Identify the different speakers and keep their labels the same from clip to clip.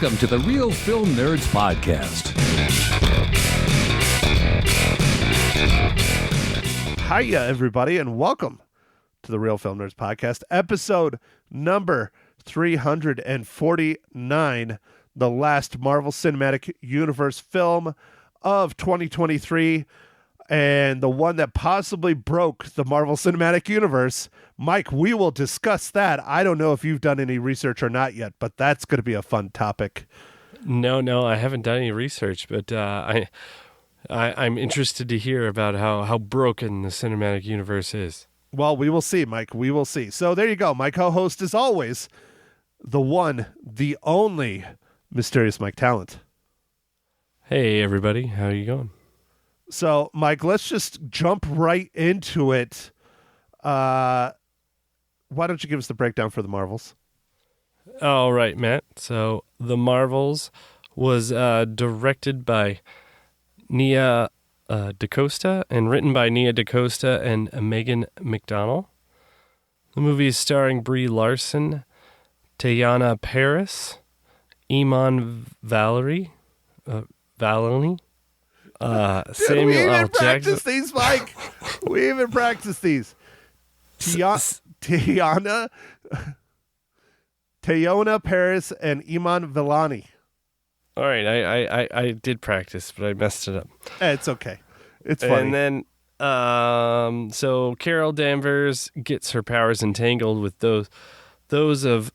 Speaker 1: Welcome to the Real Film Nerds Podcast.
Speaker 2: Hiya, everybody, and welcome to the Real Film Nerds Podcast, episode number 349, the last Marvel Cinematic Universe film of 2023, and the one that possibly broke the Marvel Cinematic Universe. Mike, we will discuss that. I don't know if you've done any research or not yet, but that's going to be a fun topic.
Speaker 3: No, I haven't done any research, but I'm interested to hear about how broken the cinematic universe is.
Speaker 2: Well, we will see, Mike. We will see. So there you go. My co-host is always the one, the only Mysterious Mike Talent.
Speaker 3: Hey, everybody. How are you going?
Speaker 2: So, Mike, let's just jump right into it. Why don't you give us the breakdown for the Marvels?
Speaker 3: All right, Matt. So, The Marvels was directed by Nia DaCosta and written by Nia DaCosta and Megan McDonnell. The movie is starring Brie Larson, Teyana Paris, Iman Valerie,
Speaker 2: Dude,
Speaker 3: Samuel
Speaker 2: we even
Speaker 3: L. Jackson.
Speaker 2: practice these, Mike. We even practice these. Teyana Paris and Iman Vellani.
Speaker 3: All right, I did practice, but I messed it up.
Speaker 2: It's okay. It's funny.
Speaker 3: And then, so Carol Danvers gets her powers entangled with those of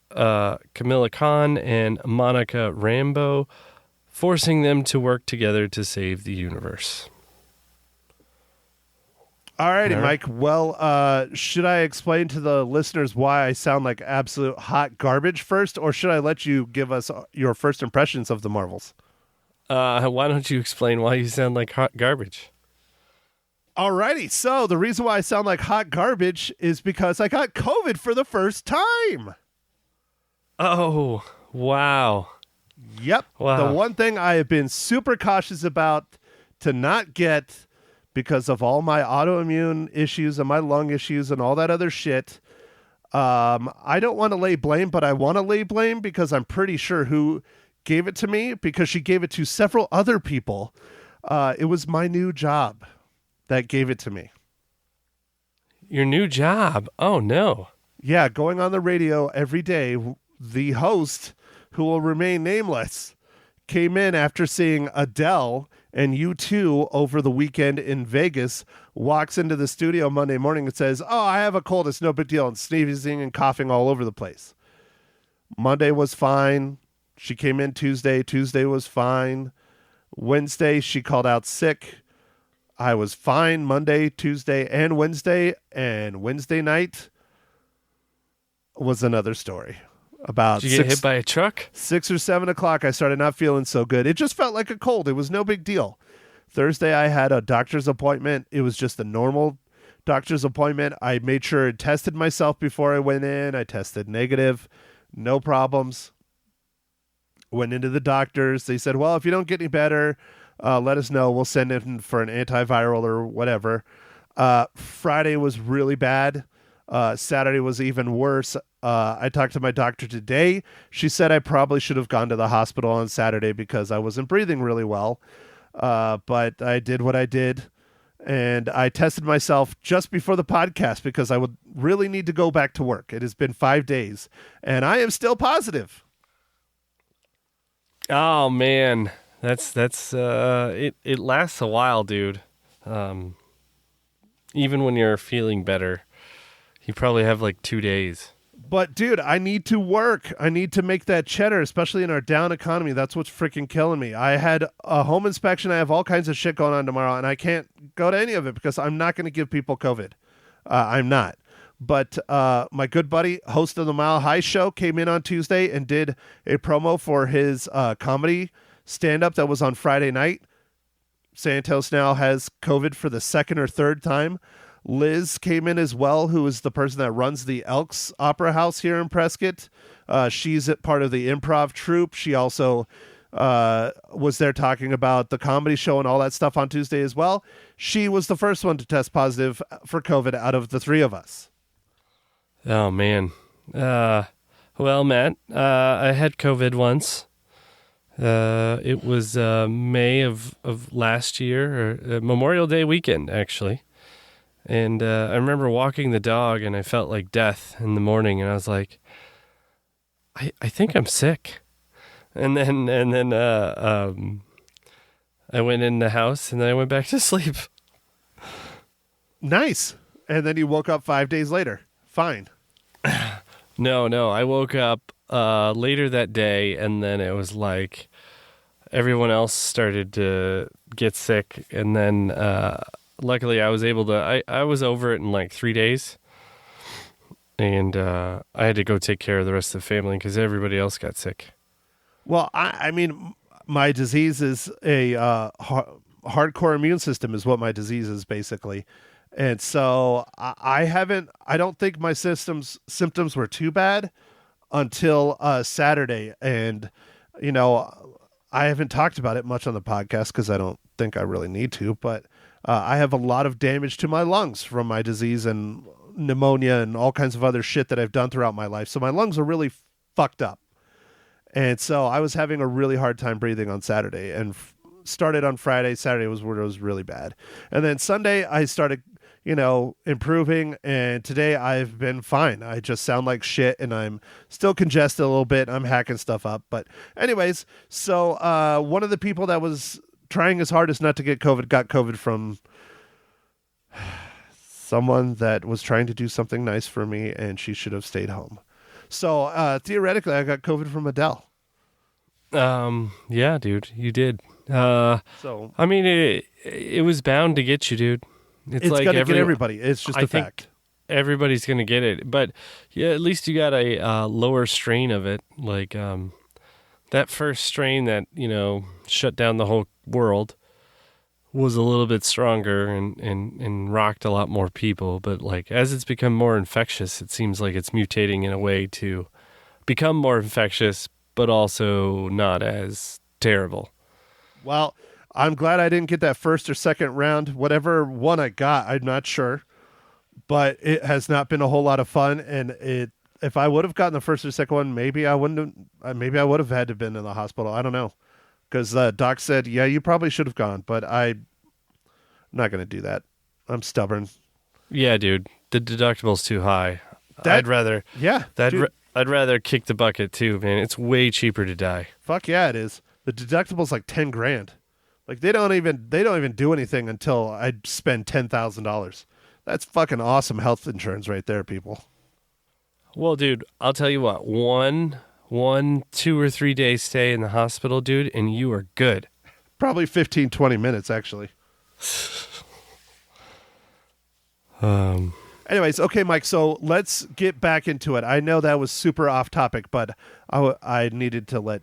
Speaker 3: Camilla Khan and Monica Rambeau, forcing them to work together to save the universe.
Speaker 2: All righty, Mike. Well, should I explain to the listeners why I sound like absolute hot garbage first, or should I let you give us your first impressions of the Marvels?
Speaker 3: Why don't you explain why you sound like hot garbage?
Speaker 2: All righty. So the reason why I sound like hot garbage is because I got COVID for the first time.
Speaker 3: Oh, wow.
Speaker 2: Yep.
Speaker 3: Wow.
Speaker 2: The one thing I have been super cautious about to not get, because of all my autoimmune issues and my lung issues and all that other shit. I don't want to lay blame, but I want to lay blame because I'm pretty sure who gave it to me, because she gave it to several other people. It was my new job that gave it to me.
Speaker 3: Your new job? Oh, no.
Speaker 2: Yeah, going on the radio every day, the host, who will remain nameless, came in after seeing Adele and U2 over the weekend in Vegas, walks into the studio Monday morning and says, "Oh, I have a cold. It's no big deal," and sneezing and coughing all over the place. Monday was fine. She came in Tuesday. Tuesday was fine. Wednesday, she called out sick. I was fine Monday, Tuesday, and Wednesday. And Wednesday night was another story. About
Speaker 3: Did you get hit by a truck?
Speaker 2: 6 or 7 o'clock, I started not feeling so good. It just felt like a cold. It was no big deal. Thursday, I had a doctor's appointment. It was just a normal doctor's appointment. I made sure I tested myself before I went in. I tested negative. No problems. Went into the doctors. They said, well, if you don't get any better, let us know. We'll send in for an antiviral or whatever. Friday was really bad. Saturday was even worse. I talked to my doctor today. She said I probably should have gone to the hospital on Saturday because I wasn't breathing really well. But I did what I did. And I tested myself just before the podcast because I would really need to go back to work. It has been 5 days and I am still positive.
Speaker 3: Oh, man. That's it lasts a while, dude. Even when you're feeling better, you probably have like 2 days.
Speaker 2: But, dude, I need to work. I need to make that cheddar, especially in our down economy. That's what's freaking killing me. I had a home inspection. I have all kinds of shit going on tomorrow, and I can't go to any of it because I'm not going to give people COVID. I'm not. But my good buddy, host of the Mile High Show, came in on Tuesday and did a promo for his comedy stand-up that was on Friday night. Santos now has COVID for the second or third time. Liz came in as well, who is the person that runs the Elks Opera House here in Prescott. She's part of the improv troupe. She also was there talking about the comedy show and all that stuff on Tuesday as well. She was the first one to test positive for COVID out of the three of us.
Speaker 3: Oh, man. Well, Matt, I had COVID once. It was May of last year, or Memorial Day weekend, actually. And I remember walking the dog, and I felt like death in the morning, and I was like, I think I'm sick. And then I went in the house, and then I went back to sleep.
Speaker 2: Nice. And then you woke up 5 days later. Fine.
Speaker 3: No, I woke up later that day, and then it was like everyone else started to get sick, and then luckily I was able to, I was over it in like 3 days, and I had to go take care of the rest of the family because everybody else got sick.
Speaker 2: Well, I mean, my disease is a hardcore immune system is what my disease is basically. And so I don't think my symptoms were too bad until Saturday. And, I haven't talked about it much on the podcast because I don't think I really need to, but I have a lot of damage to my lungs from my disease and pneumonia and all kinds of other shit that I've done throughout my life. So my lungs are really fucked up. And so I was having a really hard time breathing on Saturday and started on Friday. Saturday was where it was really bad. And then Sunday I started, improving. And today I've been fine. I just sound like shit and I'm still congested a little bit. I'm hacking stuff up. But anyways, so one of the people that was trying his hardest not to get COVID got COVID from someone that was trying to do something nice for me, and she should have stayed home. So theoretically, I got COVID from Adele.
Speaker 3: Yeah, dude, you did.
Speaker 2: So
Speaker 3: I mean, it was bound to get you, dude.
Speaker 2: It's like gonna get everybody. It's just a fact.
Speaker 3: Everybody's gonna get it, but yeah, at least you got a lower strain of it. Like that first strain that shut down the whole world was a little bit stronger and rocked a lot more people. But like as it's become more infectious, it seems like it's mutating in a way to become more infectious, but also not as terrible.
Speaker 2: Well, I'm glad I didn't get that first or second round. Whatever one I got, I'm not sure. But it has not been a whole lot of fun. And if I would have gotten the first or second one, maybe I would have had to have been in the hospital. I don't know. Because the doc said, yeah, you probably should have gone. But I'm not going to do that. I'm stubborn.
Speaker 3: Yeah, dude. The deductible's too high. I'd rather kick the bucket too, man. It's way cheaper to die.
Speaker 2: Fuck yeah, it is. The deductible's like $10,000. Like they don't even do anything until I spend $10,000. That's fucking awesome health insurance right there, people.
Speaker 3: Well, dude, I'll tell you what. One 2 or 3 day stay in the hospital, dude, and you are good.
Speaker 2: Probably 15, 20 minutes, actually. Anyways, okay, Mike, so let's get back into it. I know that was super off topic, but I needed to let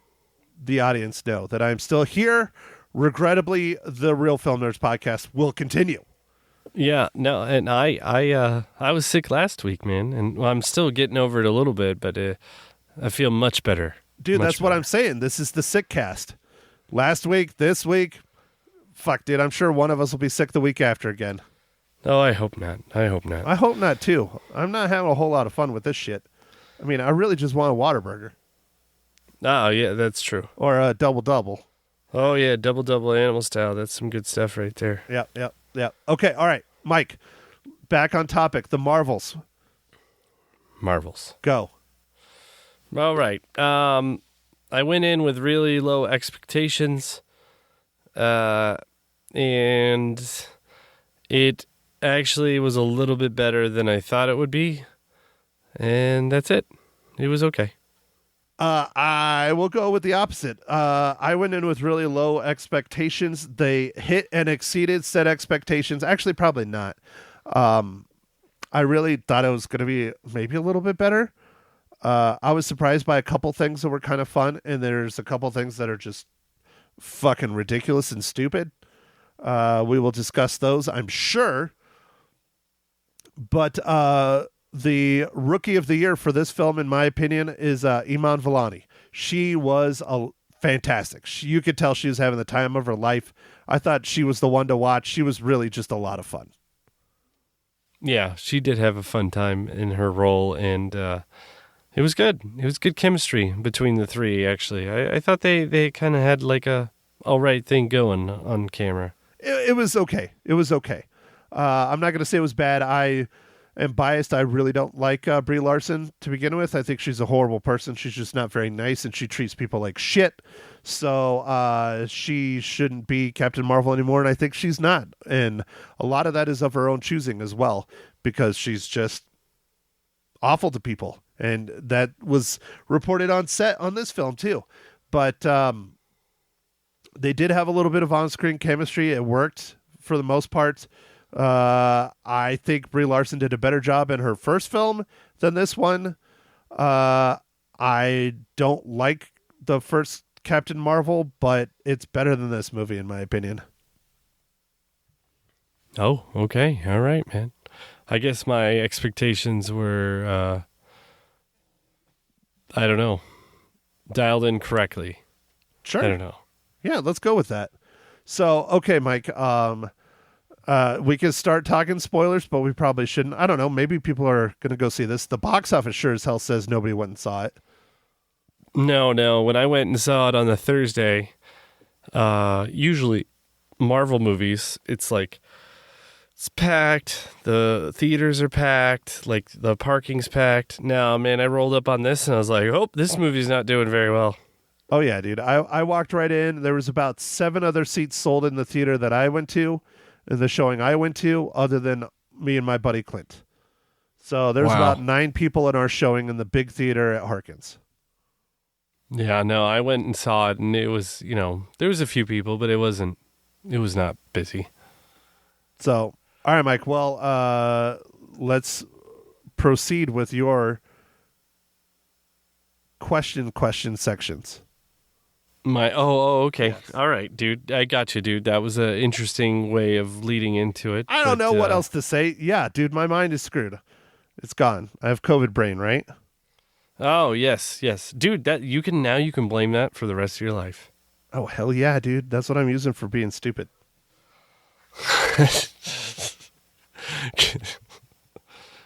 Speaker 2: the audience know that I'm still here. Regrettably, the Real Film Nerds podcast will continue.
Speaker 3: Yeah, no, and I was sick last week, man, and I'm still getting over it a little bit, but I feel much better.
Speaker 2: Dude, that's what I'm saying. This is the sick cast. Last week, this week, fuck, dude, I'm sure one of us will be sick the week after again.
Speaker 3: Oh, I hope not.
Speaker 2: I hope not, too. I'm not having a whole lot of fun with this shit. I mean, I really just want a Whataburger.
Speaker 3: Oh, yeah, that's true.
Speaker 2: Or a double-double.
Speaker 3: Oh, yeah, double animal style. That's some good stuff right there.
Speaker 2: Yep. Okay, all right. Mike, back on topic. The Marvels. Go.
Speaker 3: All right. I went in with really low expectations, and it actually was a little bit better than I thought it would be, and that's it. It was okay.
Speaker 2: I will go with the opposite. I went in with really low expectations. They hit and exceeded said expectations. Actually, probably not. I really thought it was going to be maybe a little bit better. I was surprised by a couple things that were kind of fun, and there's a couple things that are just fucking ridiculous and stupid. We will discuss those, I'm sure. But the rookie of the year for this film, in my opinion, is Iman Vellani. She was fantastic. You could tell she was having the time of her life. I thought she was the one to watch. She was really just a lot of fun.
Speaker 3: Yeah, she did have a fun time in her role, and It was good. It was good chemistry between the three, actually. I thought they kind of had like a all right thing going on camera.
Speaker 2: It was okay. It was okay. I'm not going to say it was bad. I am biased. I really don't like Brie Larson to begin with. I think she's a horrible person. She's just not very nice, and she treats people like shit. So she shouldn't be Captain Marvel anymore, and I think she's not. And a lot of that is of her own choosing as well, because she's just awful to people. And that was reported on set on this film too. But they did have a little bit of on-screen chemistry. It worked for the most part. I think Brie Larson did a better job in her first film than this one. I don't like the first Captain Marvel, but it's better than this movie in my opinion.
Speaker 3: Oh, okay. All right, man. I guess my expectations were, I don't know, dialed in correctly.
Speaker 2: Sure.
Speaker 3: I don't know.
Speaker 2: Yeah, let's go with that. So, okay, Mike, we can start talking spoilers, but we probably shouldn't. I don't know. Maybe people are going to go see this. The box office sure as hell says nobody went and saw it.
Speaker 3: No. When I went and saw it on the Thursday, usually Marvel movies, it's like, it's packed. The theaters are packed. Like, the parking's packed. Now, man, I rolled up on this and I was like, oh, this movie's not doing very well.
Speaker 2: Oh, yeah, dude. I walked right in. There was about 7 other seats sold in the theater that I went to, in the showing I went to, other than me and my buddy Clint. So there's about 9 people in our showing in the big theater at Harkins.
Speaker 3: Yeah, no, I went and saw it, and it was, there was a few people, but it was not busy.
Speaker 2: So, all right, Mike. Well, let's proceed with your question sections.
Speaker 3: Okay.
Speaker 2: Yes.
Speaker 3: All right, dude. I got you, dude. That was an interesting way of leading into it.
Speaker 2: I don't know what else to say. Yeah, dude, my mind is screwed. It's gone. I have COVID brain, right?
Speaker 3: Oh, yes. Dude, that you can blame that for the rest of your life.
Speaker 2: Oh, hell yeah, dude. That's what I'm using for being stupid.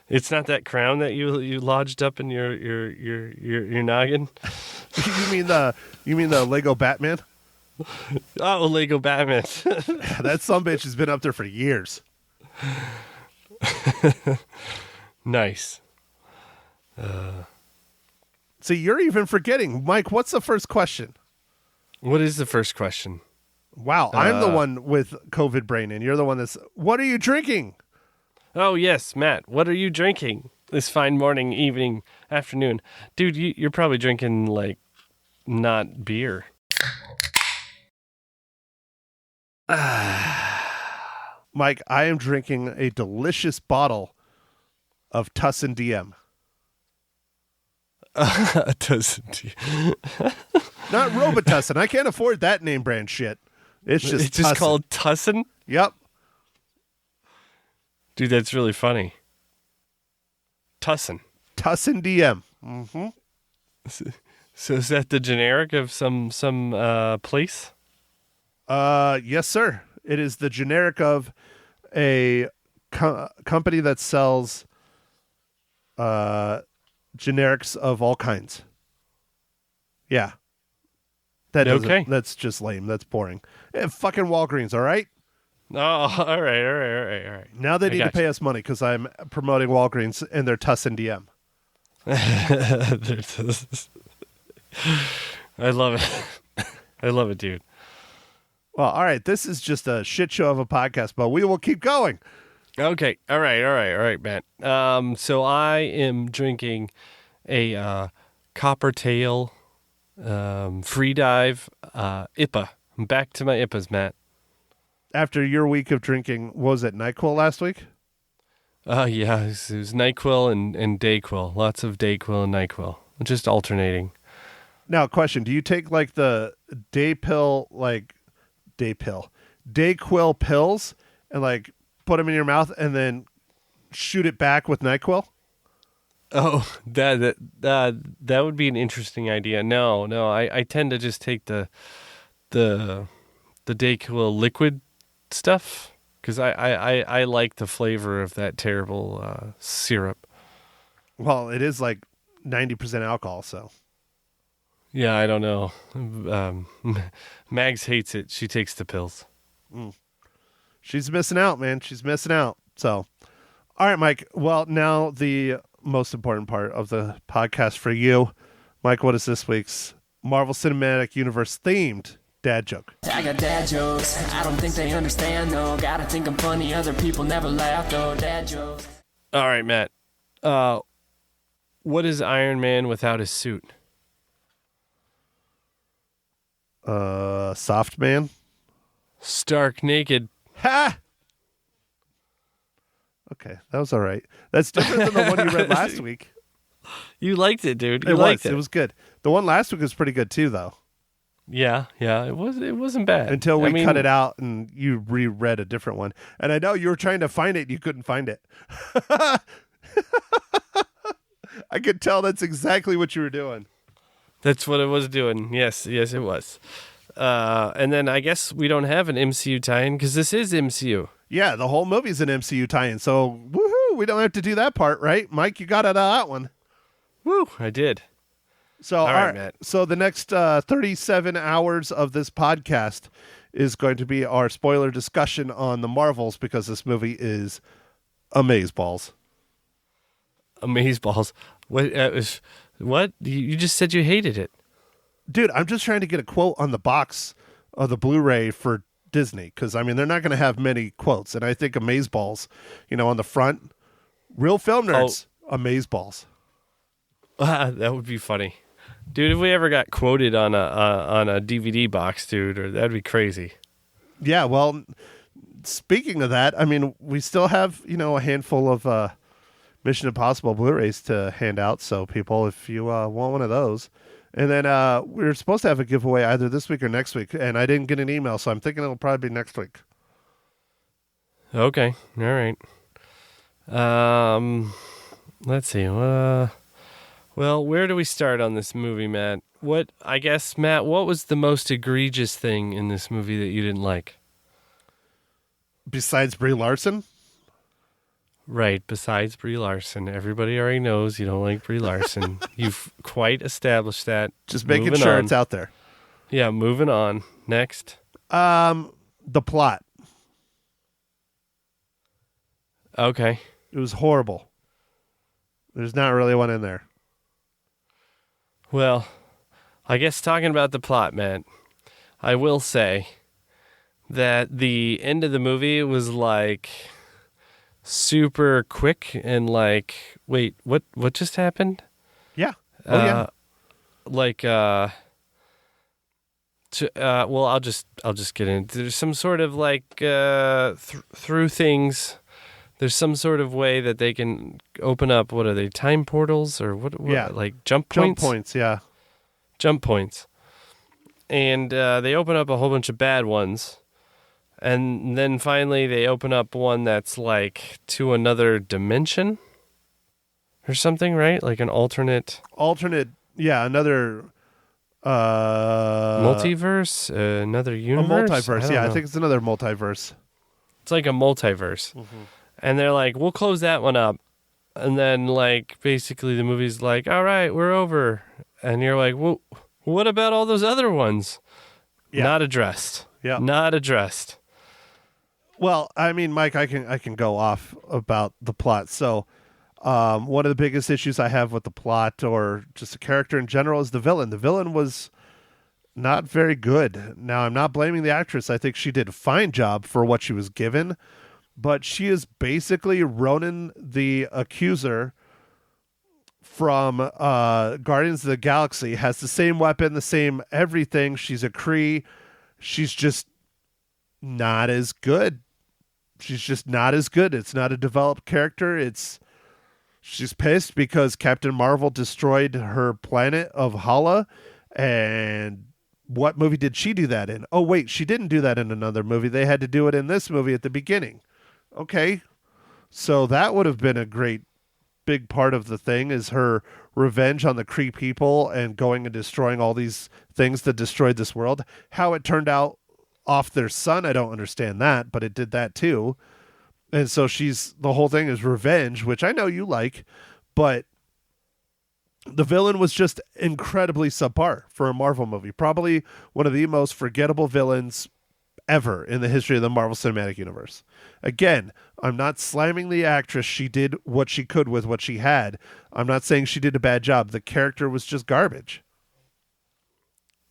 Speaker 3: It's not that crown that you lodged up in your noggin?
Speaker 2: You mean the Lego Batman?
Speaker 3: Oh, Lego Batman.
Speaker 2: That sumbitch has been up there for years.
Speaker 3: Nice.
Speaker 2: See, you're even forgetting. Mike, what's the first question?
Speaker 3: What is the first question?
Speaker 2: Wow, I'm the one with COVID brain, and you're the one that's... What are you drinking?
Speaker 3: Oh, yes, Matt. What are you drinking this fine morning, evening, afternoon? Dude, you're probably drinking, like, not beer.
Speaker 2: Mike, I am drinking a delicious bottle of Tussin DM.
Speaker 3: Tussin.
Speaker 2: Not Robitussin. I can't afford that name brand shit. It's just Tussin.
Speaker 3: Called Tussin?
Speaker 2: Yep.
Speaker 3: Dude, that's really funny. Tussin.
Speaker 2: Tussin DM. Mm-hmm.
Speaker 3: So is that the generic of some place?
Speaker 2: Yes, sir. It is the generic of a company that sells generics of all kinds. Yeah. That's just lame. That's boring. Fucking Walgreens, all right?
Speaker 3: Oh, all right.
Speaker 2: Now they need to pay us money because I'm promoting Walgreens and their Tussin DM.
Speaker 3: I love it. I love it, dude.
Speaker 2: Well, all right. This is just a shit show of a podcast, but we will keep going.
Speaker 3: Okay. All right, Matt. So I am drinking a Coppertail Free Dive IPA. I'm back to my IPAs, Matt.
Speaker 2: After your week of drinking, what was it, NyQuil last week?
Speaker 3: Yeah, it was NyQuil and DayQuil. Lots of DayQuil and NyQuil. Just alternating.
Speaker 2: Now, question. Do you take like the DayQuil pills and like put them in your mouth and then shoot it back with NyQuil?
Speaker 3: Oh, that would be an interesting idea. No, I tend to just take the DayQuil liquid stuff because I like the flavor of that terrible syrup.
Speaker 2: Well, it is like 90% alcohol. So
Speaker 3: Yeah, I don't know. Mags hates it. She takes the pills.
Speaker 2: she's missing out, man. She's missing out. So, all right, Mike. Well, now the most important part of the podcast for you, Mike. What is this week's Marvel Cinematic Universe themed dad joke?
Speaker 4: I got dad jokes. I don't think they understand though. Gotta think I'm funny. Other people never laugh though. Dad jokes.
Speaker 3: All right, Matt. What is Iron Man without his suit?
Speaker 2: Soft man.
Speaker 3: Stark naked.
Speaker 2: Ha! Okay, that was all right. That's different than the one you read last week.
Speaker 3: You liked it, dude.
Speaker 2: It was good. The one last week was pretty good too, though.
Speaker 3: Yeah, it wasn't bad.
Speaker 2: Until we cut it out and you reread a different one. And I know you were trying to find it and you couldn't find it. I could tell that's exactly what you were doing.
Speaker 3: That's what it was doing. Yes, it was. And then I guess we don't have an MCU tie-in because this is MCU.
Speaker 2: Yeah, the whole movie's an MCU tie-in. So, woohoo, we don't have to do that part, right? Mike, you got it on that one.
Speaker 3: Woo, I did.
Speaker 2: So, all right, Matt. So the next 37 hours of this podcast is going to be our spoiler discussion on the Marvels because this movie is amazeballs.
Speaker 3: Amazeballs. What? You just said you hated it.
Speaker 2: Dude, I'm just trying to get a quote on the box of the Blu-ray for Disney because, I mean, they're not going to have many quotes. And I think amazeballs, on the front, real film nerds, amazeballs.
Speaker 3: That would be funny. Dude, if we ever got quoted on a DVD box, dude, that'd be crazy.
Speaker 2: Yeah, well, speaking of that, I mean, we still have, a handful of Mission Impossible Blu-rays to hand out. So people, if you want one of those. And then we were supposed to have a giveaway either this week or next week. And I didn't get an email, so I'm thinking it'll probably be next week.
Speaker 3: Okay. All right. Let's see. Well, where do we start on this movie, Matt? What was the most egregious thing in this movie that you didn't like?
Speaker 2: Besides Brie Larson?
Speaker 3: Right, besides Brie Larson. Everybody already knows you don't like Brie Larson. You've quite established that.
Speaker 2: Just making sure it's out there.
Speaker 3: Yeah, moving on. Next.
Speaker 2: The plot.
Speaker 3: Okay.
Speaker 2: It was horrible. There's not really one in there.
Speaker 3: Well, I guess talking about the plot, Matt, I will say that the end of the movie was like super quick and like, wait, what just happened?
Speaker 2: Yeah. Oh yeah.
Speaker 3: Well, I'll just get into. There's some sort of like through things. There's some sort of way that they can open up. What are they? Time portals or what?
Speaker 2: Yeah,
Speaker 3: like jump points.
Speaker 2: Jump points. Yeah.
Speaker 3: Jump points. And they open up a whole bunch of bad ones. And then finally they open up one that's like to another dimension or something, right? Like an alternate,
Speaker 2: yeah, another
Speaker 3: multiverse, another universe.
Speaker 2: A multiverse, I think it's another multiverse.
Speaker 3: It's like a multiverse. Mm-hmm. And they're like, we'll close that one up. And then like basically the movie's like, all right, we're over. And you're like, well, what about all those other ones? Yeah. Not addressed.
Speaker 2: Yeah.
Speaker 3: Not addressed.
Speaker 2: Well, I mean, Mike, I can go off about the plot. So, one of the biggest issues I have with the plot or just the character in general is the villain. The villain was not very good. Now, I'm not blaming the actress. I think she did a fine job for what she was given, but she is basically Ronan the Accuser from Guardians of the Galaxy. Has the same weapon, the same everything. She's a Kree. She's just not as good. She's just not as good. It's not a developed character. She's pissed because Captain Marvel destroyed her planet of Hala. And what movie did she do that in? Oh, wait, she didn't do that in another movie. They had to do it in this movie at the beginning. Okay. So that would have been a great big part of the thing, is her revenge on the Kree people and going and destroying all these things that destroyed this world. How it turned out off their son, I don't understand that, but it did that too. And so the whole thing is revenge, which I know you like, but The villain was just incredibly subpar for a Marvel movie. Probably one of the most forgettable villains ever in the history of the Marvel Cinematic Universe. Again, I'm not slamming the actress. She did what she could with what she had. I'm not saying she did a bad job. The character was just garbage.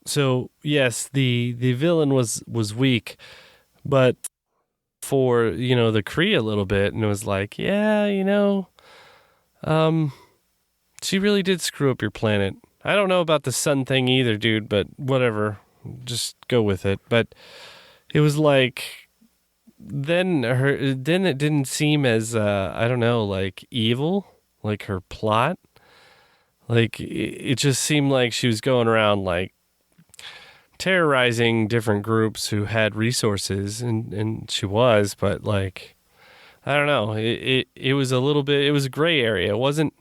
Speaker 3: So yes, the villain was weak, but for the Kree a little bit, and it was like, yeah, she really did screw up your planet. I don't know about the sun thing either, dude, but whatever, just go with it. But it was like then it didn't seem as I don't know, like evil, like her plot. Like it just seemed like she was going around like terrorizing different groups who had resources, and she was, but like I don't know, it was a little bit, it was a gray area. It wasn't,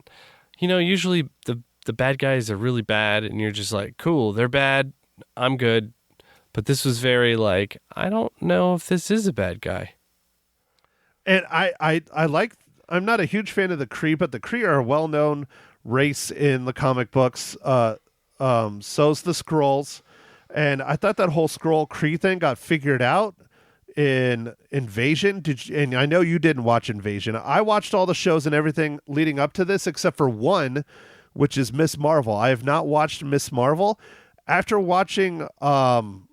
Speaker 3: usually the bad guys are really bad and you're just like, cool, they're bad, I'm good. But this was very like, I don't know if this is a bad guy.
Speaker 2: And I'm not a huge fan of the Kree, but the Kree are a well-known race in the comic books. So's the Skrulls. And I thought that whole Skrull Kree thing got figured out in Invasion. And I know you didn't watch Invasion. I watched all the shows and everything leading up to this, except for one, which is Miss Marvel. I have not watched Miss Marvel. After watching Iman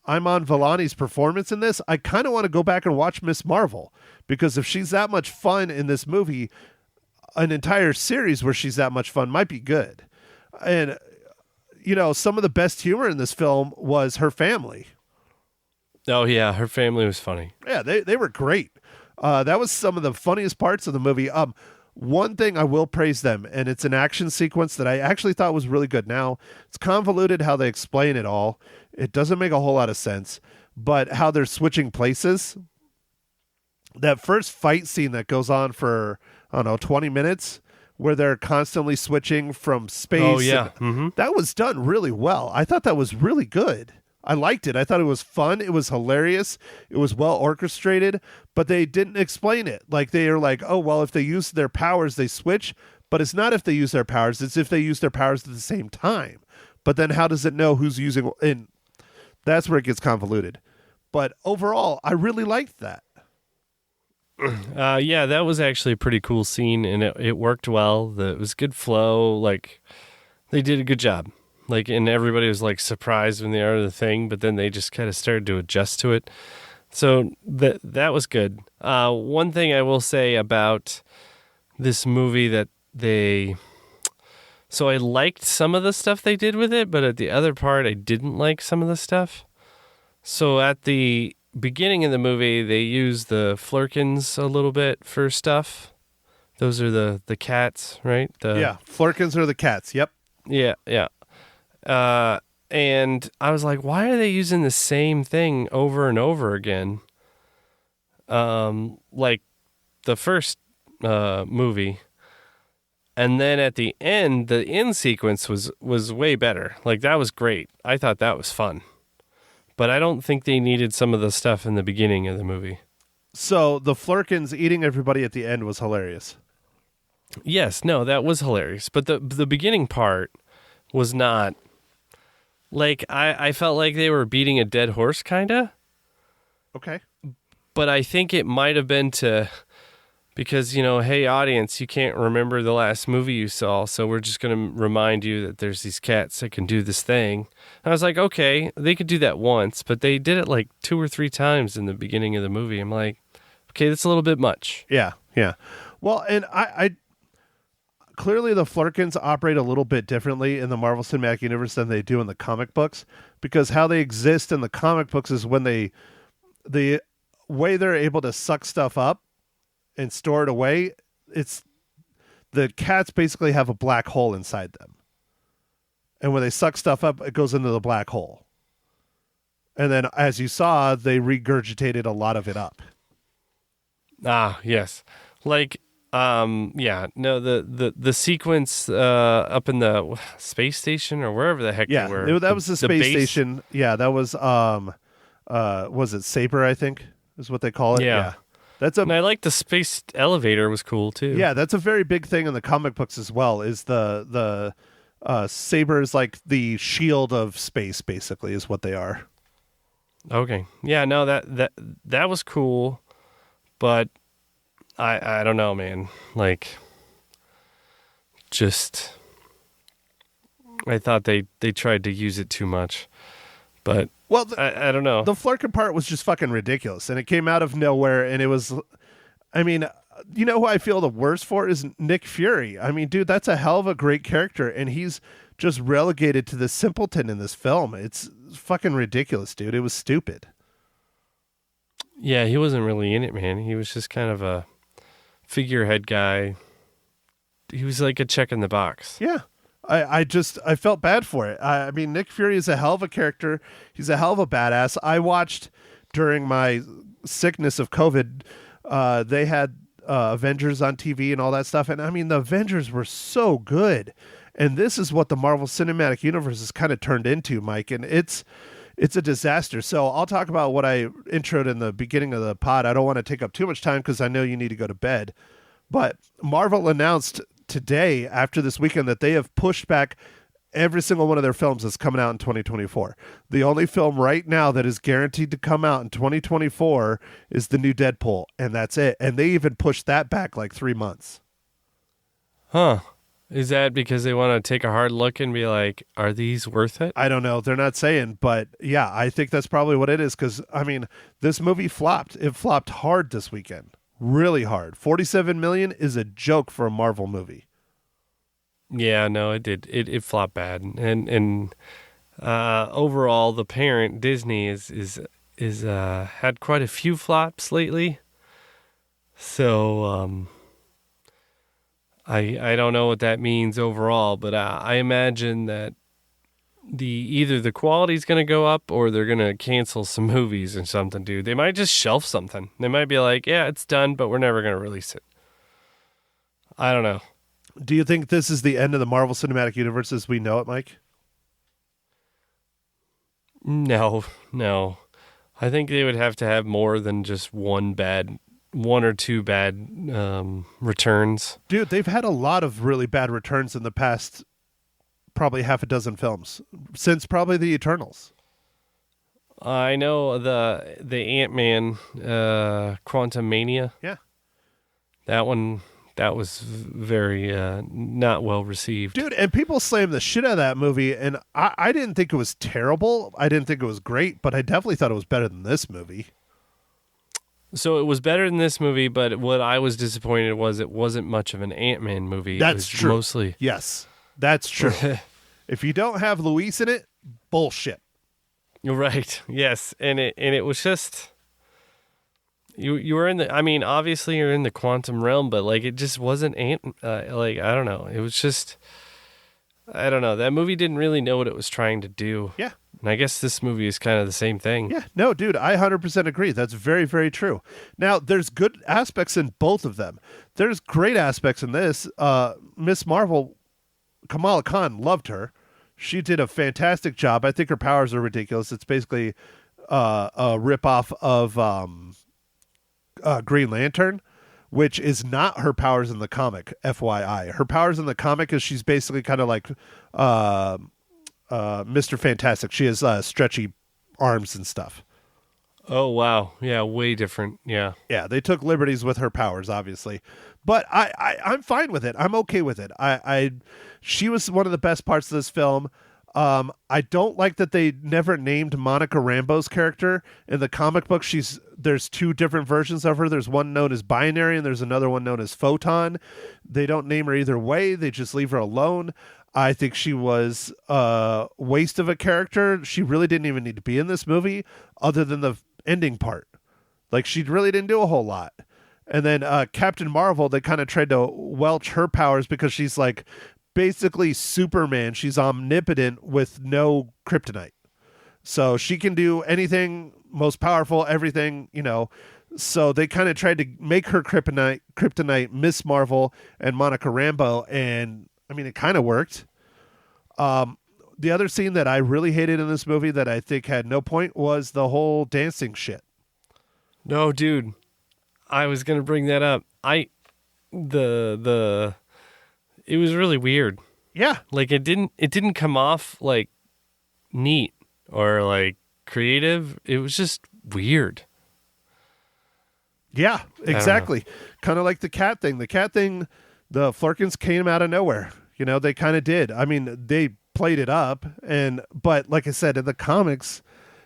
Speaker 2: Vellani's performance in this, I kind of want to go back and watch Miss Marvel, because if she's that much fun in this movie, an entire series where she's that much fun might be good. And some of the best humor in this film was her family.
Speaker 3: Oh yeah, her family was funny.
Speaker 2: Yeah, they were great. That was some of the funniest parts of the movie. One thing I will praise them, and it's an action sequence that I actually thought was really good. Now, it's convoluted how they explain it all. It doesn't make a whole lot of sense, but how they're switching places. That first fight scene that goes on for, 20 minutes, where they're constantly switching from space.
Speaker 3: Oh, yeah. Mm-hmm.
Speaker 2: That was done really well. I thought that was really good. I liked it. I thought it was fun. It was hilarious. It was well orchestrated, but they didn't explain it. Like, they are like, oh, well, if they use their powers, they switch. But it's not if they use their powers. It's if they use their powers at the same time. But then how does it know who's using? And that's where it gets convoluted. But overall, I really liked that.
Speaker 3: Yeah, that was actually a pretty cool scene, and it worked well. It was good flow. Like, they did a good job. Like, and everybody was like surprised when they heard the thing, but then they just kind of started to adjust to it. So that was good. One thing I will say about this movie so I liked some of the stuff they did with it, but at the other part, I didn't like some of the stuff. So at the beginning of the movie, they use the Flurkins a little bit for stuff. Those are the cats, right?
Speaker 2: Yeah, Flurkins are the cats. Yep.
Speaker 3: Yeah. And I was like, why are they using the same thing over and over again? Like the first movie. And then at the end, the end sequence was way better. Like, that was great. I thought that was fun. But I don't think they needed some of the stuff in the beginning of the movie.
Speaker 2: So the Flurkins eating everybody at the end was hilarious.
Speaker 3: Yes, no, that was hilarious. But the beginning part was not. Like, I felt like they were beating a dead horse, kind of.
Speaker 2: Okay.
Speaker 3: But I think it might have been because, hey, audience, you can't remember the last movie you saw, so we're just going to remind you that there's these cats that can do this thing. And I was like, okay, they could do that once, but they did it like 2 or 3 times in the beginning of the movie. I'm like, okay, that's a little bit much.
Speaker 2: Yeah. Well, and I clearly the Flurkins operate a little bit differently in the Marvel Cinematic Universe than they do in the comic books, because how they exist in the comic books is when the way they're able to suck stuff up and store it away, it's the cats basically have a black hole inside them. And when they suck stuff up, it goes into the black hole. And then, as you saw, they regurgitated a lot of it up.
Speaker 3: Ah, yes. Like, the sequence up in the space station or wherever the heck they were.
Speaker 2: Yeah, that was the space station. Yeah, that was it Saber, I think, is what they call it.
Speaker 3: Yeah. And I like the space elevator was cool too.
Speaker 2: Yeah, that's a very big thing in the comic books as well. Is the saber is like the shield of space, basically, is what they are.
Speaker 3: Okay. Yeah. No, that was cool, but I don't know, man. Like, just I thought they tried to use it too much, but.
Speaker 2: Well,
Speaker 3: I don't know.
Speaker 2: The Flerken part was just fucking ridiculous, and it came out of nowhere, and it was, I mean, you know who I feel the worst for is Nick Fury. I mean, dude, that's a hell of a great character, and he's just relegated to this simpleton in this film. It's fucking ridiculous, dude. It was stupid.
Speaker 3: Yeah, he wasn't really in it, man. He was just kind of a figurehead guy. He was like a check in the box.
Speaker 2: Yeah. I felt bad for it. I mean, Nick Fury is a hell of a character. He's a hell of a badass. I watched during my sickness of COVID, they had Avengers on TV and all that stuff. And I mean, the Avengers were so good. And this is what the Marvel Cinematic Universe has kind of turned into, Mike. And it's a disaster. So I'll talk about what I introed in the beginning of the pod. I don't want to take up too much time because I know you need to go to bed. But Marvel announced today, after this weekend, that they have pushed back every single one of their films that's coming out in 2024. The only film right now that is guaranteed to come out in 2024 is the new Deadpool, and that's it. And they even pushed that back like 3 months.
Speaker 3: Huh. Is that because they want to take a hard look and be like, are these worth it?
Speaker 2: I don't know. They're not saying, but yeah, I think that's probably what it is. Because, I mean, this movie flopped. It flopped hard this weekend. Really hard. 47 million is a joke for a Marvel movie.
Speaker 3: Yeah, no, it did. It flopped bad, and overall, the parent Disney is had quite a few flops lately. So I don't know what that means overall, but I imagine that either the quality's going to go up or they're going to cancel some movies or something, dude. They might just shelf something. They might be like, yeah, it's done, but we're never going to release it. I don't know.
Speaker 2: Do you think this is the end of the Marvel Cinematic Universe as we know it, Mike?
Speaker 3: No. I think they would have to have more than just one or two bad returns.
Speaker 2: Dude, they've had a lot of really bad returns in the past probably half a dozen films since probably the Eternals.
Speaker 3: I know the Ant-Man Quantumania.
Speaker 2: Yeah.
Speaker 3: That one, that was very not well received.
Speaker 2: Dude, and people slammed the shit out of that movie, and I didn't think it was terrible. I didn't think it was great, but I definitely thought it was better than this movie.
Speaker 3: So it was better than this movie, but what I was disappointed was it wasn't much of an Ant-Man movie.
Speaker 2: That's
Speaker 3: it was
Speaker 2: true.
Speaker 3: Mostly.
Speaker 2: Yes, that's true. If you don't have Luis in it, bullshit.
Speaker 3: You're right. Yes, and it was just you were in the. I mean, obviously you're in the quantum realm, but like it just wasn't like I don't know. It was just I don't know. That movie didn't really know what it was trying to do.
Speaker 2: Yeah.
Speaker 3: And I guess this movie is kind of the same thing.
Speaker 2: Yeah, no, dude, I 100% agree. That's very, very true. Now, there's good aspects in both of them. There's great aspects in this. Miss Marvel, Kamala Khan, loved her. She did a fantastic job. I think her powers are ridiculous. It's basically a ripoff of Green Lantern, which is not her powers in the comic, FYI. Her powers in the comic is she's basically kind of like Mr. Fantastic. She has stretchy arms and stuff.
Speaker 3: Oh, wow. Yeah, way different. Yeah.
Speaker 2: Yeah, they took liberties with her powers, obviously. But I'm fine with it. I'm okay with it. She was one of the best parts of this film. I don't like that they never named Monica Rambeau's character. In the comic book, there's two different versions of her. There's one known as Binary, and there's another one known as Photon. They don't name her either way. They just leave her alone. I think she was a waste of a character. She really didn't even need to be in this movie other than the ending part. Like, she really didn't do a whole lot. And then Captain Marvel, they kind of tried to welch her powers because she's like basically Superman. She's omnipotent with no kryptonite. So she can do anything, most powerful, everything, you know. So they kind of tried to make her kryptonite Miss Marvel and Monica Rambeau, and I mean, it kind of worked. The other scene that I really hated in this movie that I think had no point was the whole dancing shit.
Speaker 3: No, dude. I was gonna bring that up. It was really weird.
Speaker 2: Yeah.
Speaker 3: Like it didn't come off like neat or like creative. It was just weird.
Speaker 2: Yeah, exactly. Kind of like the cat thing. The cat thing, the Flurkins came out of nowhere. You know, they kind of did. I mean, they played it up, but like I said, in the comics,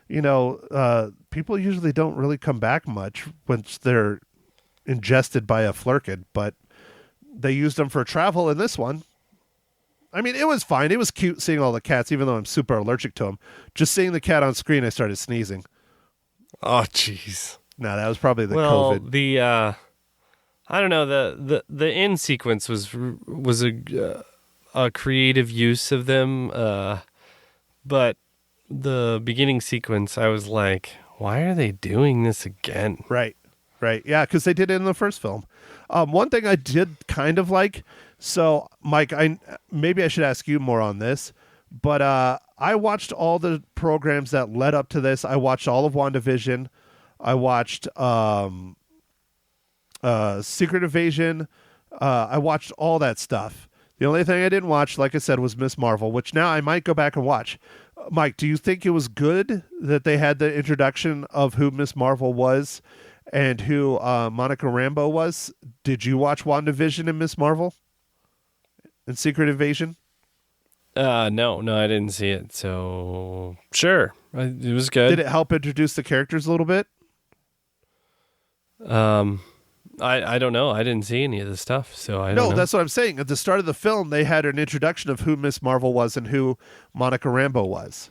Speaker 2: you know, people usually don't really come back much once they're ingested by a Flurkin, but they used them for travel in this one. I mean, it was fine. It was cute seeing all the cats, even though I'm super allergic to them. Just seeing the cat on screen, I started sneezing.
Speaker 3: Oh, jeez.
Speaker 2: No, that was probably the COVID.
Speaker 3: The I don't know, the end sequence was a creative use of them, but the beginning sequence, I was like, why are they doing this again?
Speaker 2: Right. Yeah, because they did it in the first film. One thing I did kind of like, so Mike, maybe I should ask you more on this, but I watched all the programs that led up to this. I watched all of WandaVision. I watched Secret Invasion. I watched all that stuff. The only thing I didn't watch, like I said, was Miss Marvel, which now I might go back and watch. Mike, do you think it was good that they had the introduction of who Miss Marvel was and who Monica Rambeau was? Did you watch WandaVision and Miss Marvel and Secret Invasion?
Speaker 3: No, I didn't see it. So sure, it was good.
Speaker 2: Did it help introduce the characters a little bit?
Speaker 3: I don't know. I didn't see any of the stuff, so I don't know.
Speaker 2: No, that's what I'm saying. At the start of the film, they had an introduction of who Miss Marvel was and who Monica Rambeau was.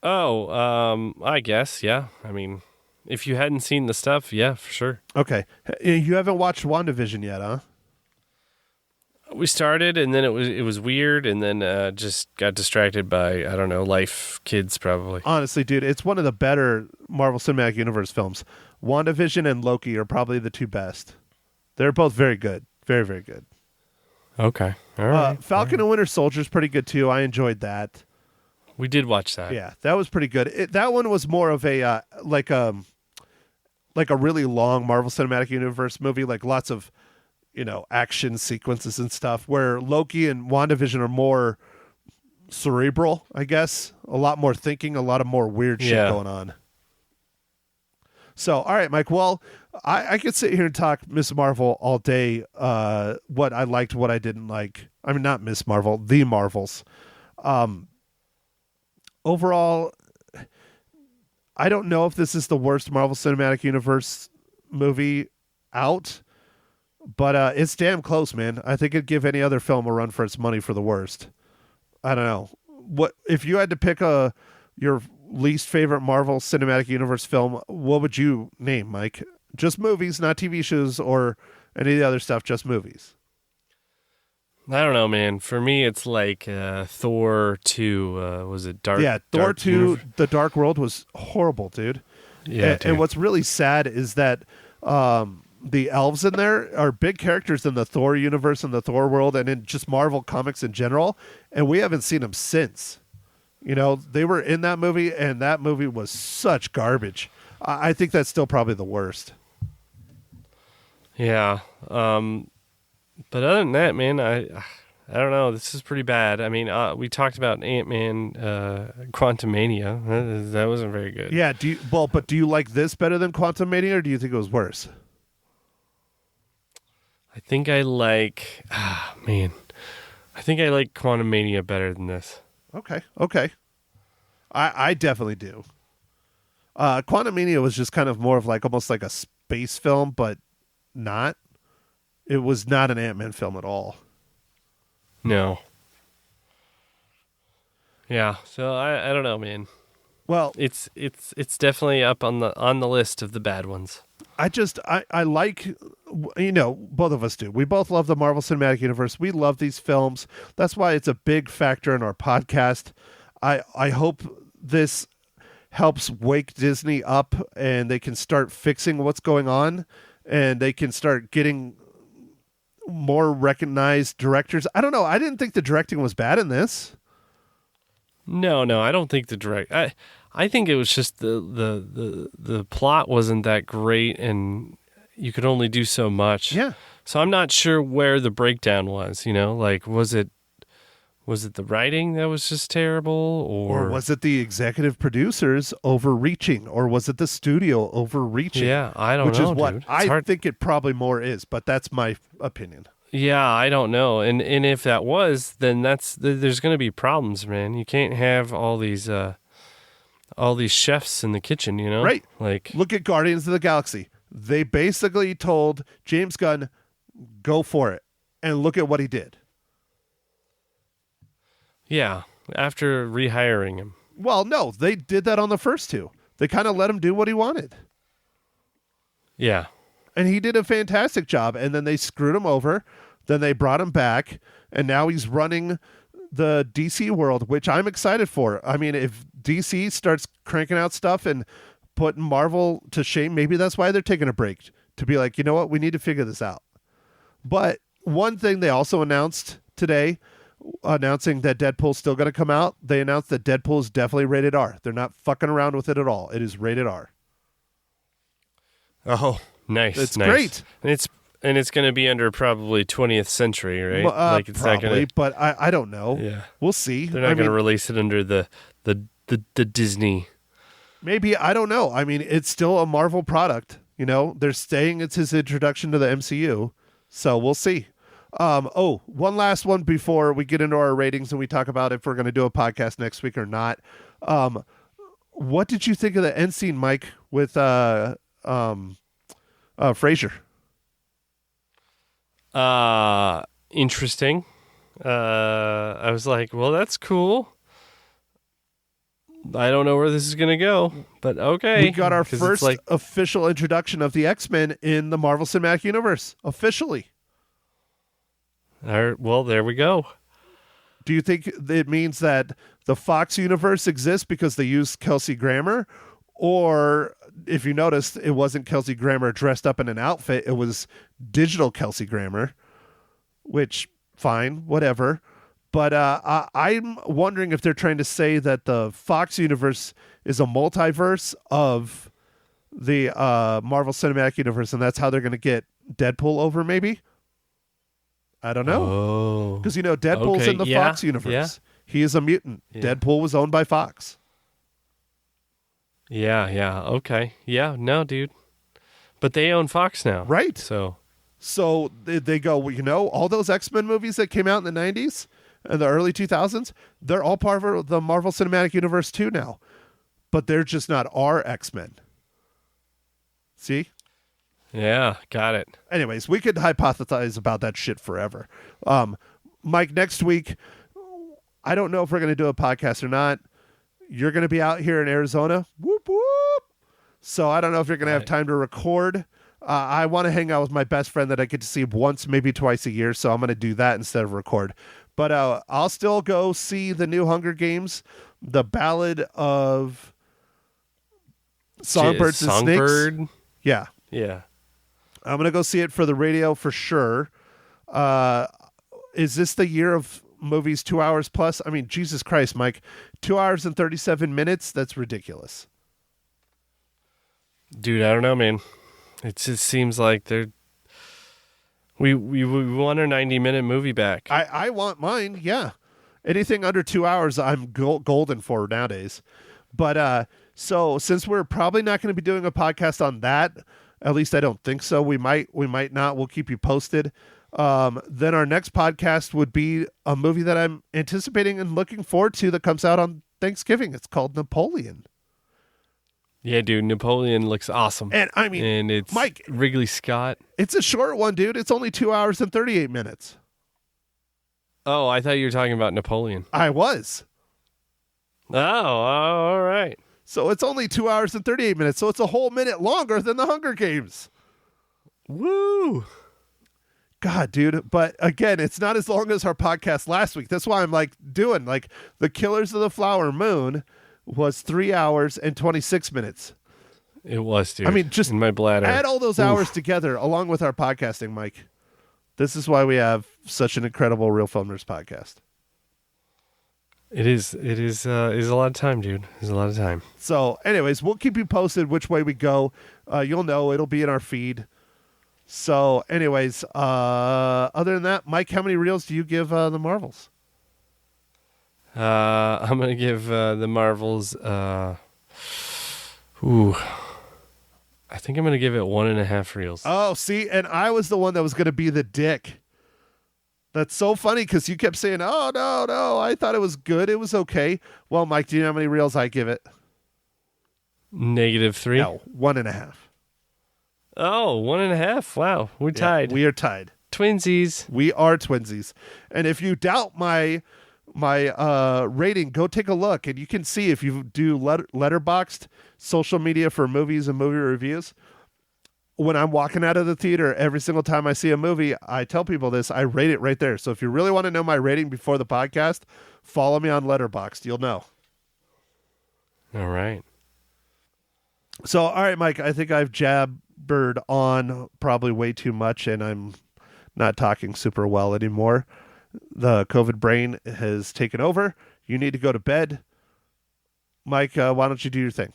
Speaker 3: Oh, I guess, yeah. I mean, if you hadn't seen the stuff, yeah, for sure.
Speaker 2: Okay. You haven't watched WandaVision yet, huh?
Speaker 3: We started, and then it was weird, and then just got distracted by, I don't know, life, kids, probably.
Speaker 2: Honestly, dude, it's one of the better Marvel Cinematic Universe films. WandaVision and Loki are probably the two best. They're both very good. Very, very good.
Speaker 3: Okay. All right.
Speaker 2: Falcon and Winter Soldier is pretty good, too. I enjoyed that.
Speaker 3: We did watch that.
Speaker 2: Yeah, that was pretty good. That one was more of a, like a really long Marvel Cinematic Universe movie, like lots of, action sequences and stuff, where Loki and WandaVision are more cerebral, I guess. A lot more thinking, a lot of more weird shit going on. So, all right, Mike. Well, I could sit here and talk Miss Marvel all day. What I liked, what I didn't like. I mean, not Miss Marvel, the Marvels. Overall, I don't know if this is the worst Marvel Cinematic Universe movie out, but it's damn close, man. I think it'd give any other film a run for its money for the worst. I don't know. What if you had to pick your least favorite Marvel Cinematic Universe film, what would you name, Mike? Just movies, not TV shows or any of the other stuff, just movies.
Speaker 3: I don't know, man. For me, it's like Thor 2. Was it Dark?
Speaker 2: Yeah, Thor
Speaker 3: Dark
Speaker 2: 2,
Speaker 3: Universe?
Speaker 2: The Dark World was horrible, dude.
Speaker 3: Yeah,
Speaker 2: and what's really sad is that the elves in there are big characters in the Thor universe and the Thor world and in just Marvel comics in general, and we haven't seen them since. They were in that movie, and that movie was such garbage. I think that's still probably the worst.
Speaker 3: Yeah. But other than that, man, I don't know. This is pretty bad. I mean, we talked about Ant-Man, Quantumania. That wasn't very good.
Speaker 2: Yeah. Do you like this better than Quantumania, or do you think it was worse?
Speaker 3: I think I like. I think I like Quantumania better than this.
Speaker 2: Okay. I definitely do. Quantumania was just kind of more of like almost like a space film, but not. It was not an Ant-Man film at all.
Speaker 3: No. Yeah, so I don't know, man.
Speaker 2: Well,
Speaker 3: it's definitely up on the list of the bad ones.
Speaker 2: I like, both of us do. We both love the Marvel Cinematic Universe. We love these films. That's why it's a big factor in our podcast. I hope this helps wake Disney up and they can start fixing what's going on and they can start getting more recognized directors. I don't know. I didn't think the directing was bad in this.
Speaker 3: No, I don't think the I think it was just the plot wasn't that great, and you could only do so much.
Speaker 2: Yeah.
Speaker 3: So I'm not sure where the breakdown was, like was it the writing that was just terrible,
Speaker 2: Or was it the executive producers overreaching, or was it the studio overreaching?
Speaker 3: Yeah, I don't know,
Speaker 2: which is what
Speaker 3: dude. It's
Speaker 2: I
Speaker 3: hard.
Speaker 2: think it probably more is, but that's my opinion.
Speaker 3: Yeah, I don't know. And if that was, then there's going to be problems, man. You can't have all these chefs in the kitchen,
Speaker 2: Right.
Speaker 3: Like,
Speaker 2: Look at Guardians of the Galaxy. They basically told James Gunn, go for it. And look at what he did.
Speaker 3: yeah, after rehiring him.
Speaker 2: Well, no, they did that on the first two. They kind of let him do what he wanted.
Speaker 3: Yeah.
Speaker 2: And he did a fantastic job. And then they screwed him over. Then they brought him back. And now he's running the DC world, which I'm excited for. I mean, if DC starts cranking out stuff and putting Marvel to shame, maybe that's why they're taking a break. To be like, you know what? We need to figure this out. But one thing they also announced today, announcing that Deadpool's still going to come out, they announced that Deadpool is definitely rated R. They're not fucking around with it at all. It is rated R.
Speaker 3: Oh, nice.
Speaker 2: It's
Speaker 3: nice.
Speaker 2: great.
Speaker 3: And it's going to be under probably 20th century, right? Like it's
Speaker 2: probably,
Speaker 3: not going to.
Speaker 2: but I don't know.
Speaker 3: Yeah,
Speaker 2: we'll see.
Speaker 3: They're not going to release it under the Disney.
Speaker 2: Maybe, I don't know. I mean, it's still a Marvel product. They're saying it's his introduction to the MCU, so we'll see. One last one before we get into our ratings and we talk about if we're going to do a podcast next week or not. What did you think of the end scene, Mike, with Frasier?
Speaker 3: Interesting. I was like, well, that's cool. I don't know where this is going to go, but okay.
Speaker 2: We got our first official introduction of the X-Men in the Marvel Cinematic Universe, officially.
Speaker 3: Well, there we go.
Speaker 2: Do you think it means that the Fox universe exists because they used Kelsey Grammer? Or, if you noticed, it wasn't Kelsey Grammer dressed up in an outfit. It was digital Kelsey Grammer, which, fine, whatever. But I'm wondering if they're trying to say that the Fox universe is a multiverse of the Marvel Cinematic Universe, and that's how they're going to get Deadpool over, maybe? I don't know. Because, Deadpool's in the Fox universe.
Speaker 3: Yeah.
Speaker 2: He is a mutant. Yeah. Deadpool was owned by Fox.
Speaker 3: Yeah, okay. Yeah, no, dude. But they own Fox now.
Speaker 2: Right.
Speaker 3: So
Speaker 2: they go, well, all those X-Men movies that came out in the 90s and the early 2000s, they're all part of the Marvel Cinematic Universe too now. But they're just not our X-Men. See?
Speaker 3: Yeah, got it.
Speaker 2: Anyways, we could hypothesize about that shit forever. Mike, next week, I don't know if we're going to do a podcast or not. You're going to be out here in Arizona. Whoop, whoop. So I don't know if you're going to have time to record. I want to hang out with my best friend that I get to see once, maybe twice a year. So I'm going to do that instead of record. But I'll still go see the new Hunger Games, the Ballad of Songbirds Snakes. Yeah.
Speaker 3: Yeah.
Speaker 2: I'm going to go see it for the radio for sure. Is this the year of movies 2 hours plus? I mean, Jesus Christ, Mike, 2 hours and 37 minutes. That's ridiculous.
Speaker 3: Dude, I don't know, man. It just seems like we want our 90-minute movie back.
Speaker 2: I want mine. Yeah. Anything under 2 hours, I'm golden for nowadays. But so since we're probably not going to be doing a podcast on that, at least I don't think so. We might not. We'll keep you posted. Then our next podcast would be a movie that I'm anticipating and looking forward to that comes out on Thanksgiving. It's called Napoleon.
Speaker 3: Yeah, dude, Napoleon looks awesome.
Speaker 2: And I mean,
Speaker 3: and it's
Speaker 2: Mike,
Speaker 3: Wrigley Scott.
Speaker 2: It's a short one, dude. It's only 2 hours and 38 minutes.
Speaker 3: Oh, I thought you were talking about Napoleon.
Speaker 2: I was.
Speaker 3: Oh, all right.
Speaker 2: So it's only 2 hours and 38 minutes. So it's a whole minute longer than the Hunger Games.
Speaker 3: Woo.
Speaker 2: God, dude. But again, it's not as long as our podcast last week. That's why I'm doing The Killers of the Flower Moon was 3 hours and 26 minutes.
Speaker 3: It was, dude.
Speaker 2: I mean, just
Speaker 3: in my bladder.
Speaker 2: Add all those hours together along with our podcasting, Mike. This is why we have such an incredible Real Film Nerds podcast.
Speaker 3: It is a lot of time, dude. It's a lot of time.
Speaker 2: So anyways, we'll keep you posted which way we go. You'll know. It'll be in our feed. So, anyways, other than that, Mike, how many reels do you give the Marvels?
Speaker 3: I'm going to give the Marvels, I think I'm going to give it 1.5 reels.
Speaker 2: Oh, see, and I was the one that was going to be the dick. That's so funny because you kept saying, oh, no, I thought it was good. It was okay. Well, Mike, do you know how many reels I give it?
Speaker 3: -3?
Speaker 2: No, 1.5.
Speaker 3: Oh, 1.5. Wow. We're tied.
Speaker 2: We are tied.
Speaker 3: Twinsies.
Speaker 2: We are twinsies. And if you doubt my rating, go take a look. And you can see if you do letterboxed social media for movies and movie reviews. When I'm walking out of the theater, every single time I see a movie, I tell people this, I rate it right there. So if you really want to know my rating before the podcast, follow me on Letterboxd. You'll know.
Speaker 3: All right.
Speaker 2: So, all right, Mike, I think I've jabbered on probably way too much, and I'm not talking super well anymore. The COVID brain has taken over. You need to go to bed. Mike, why don't you do your thing?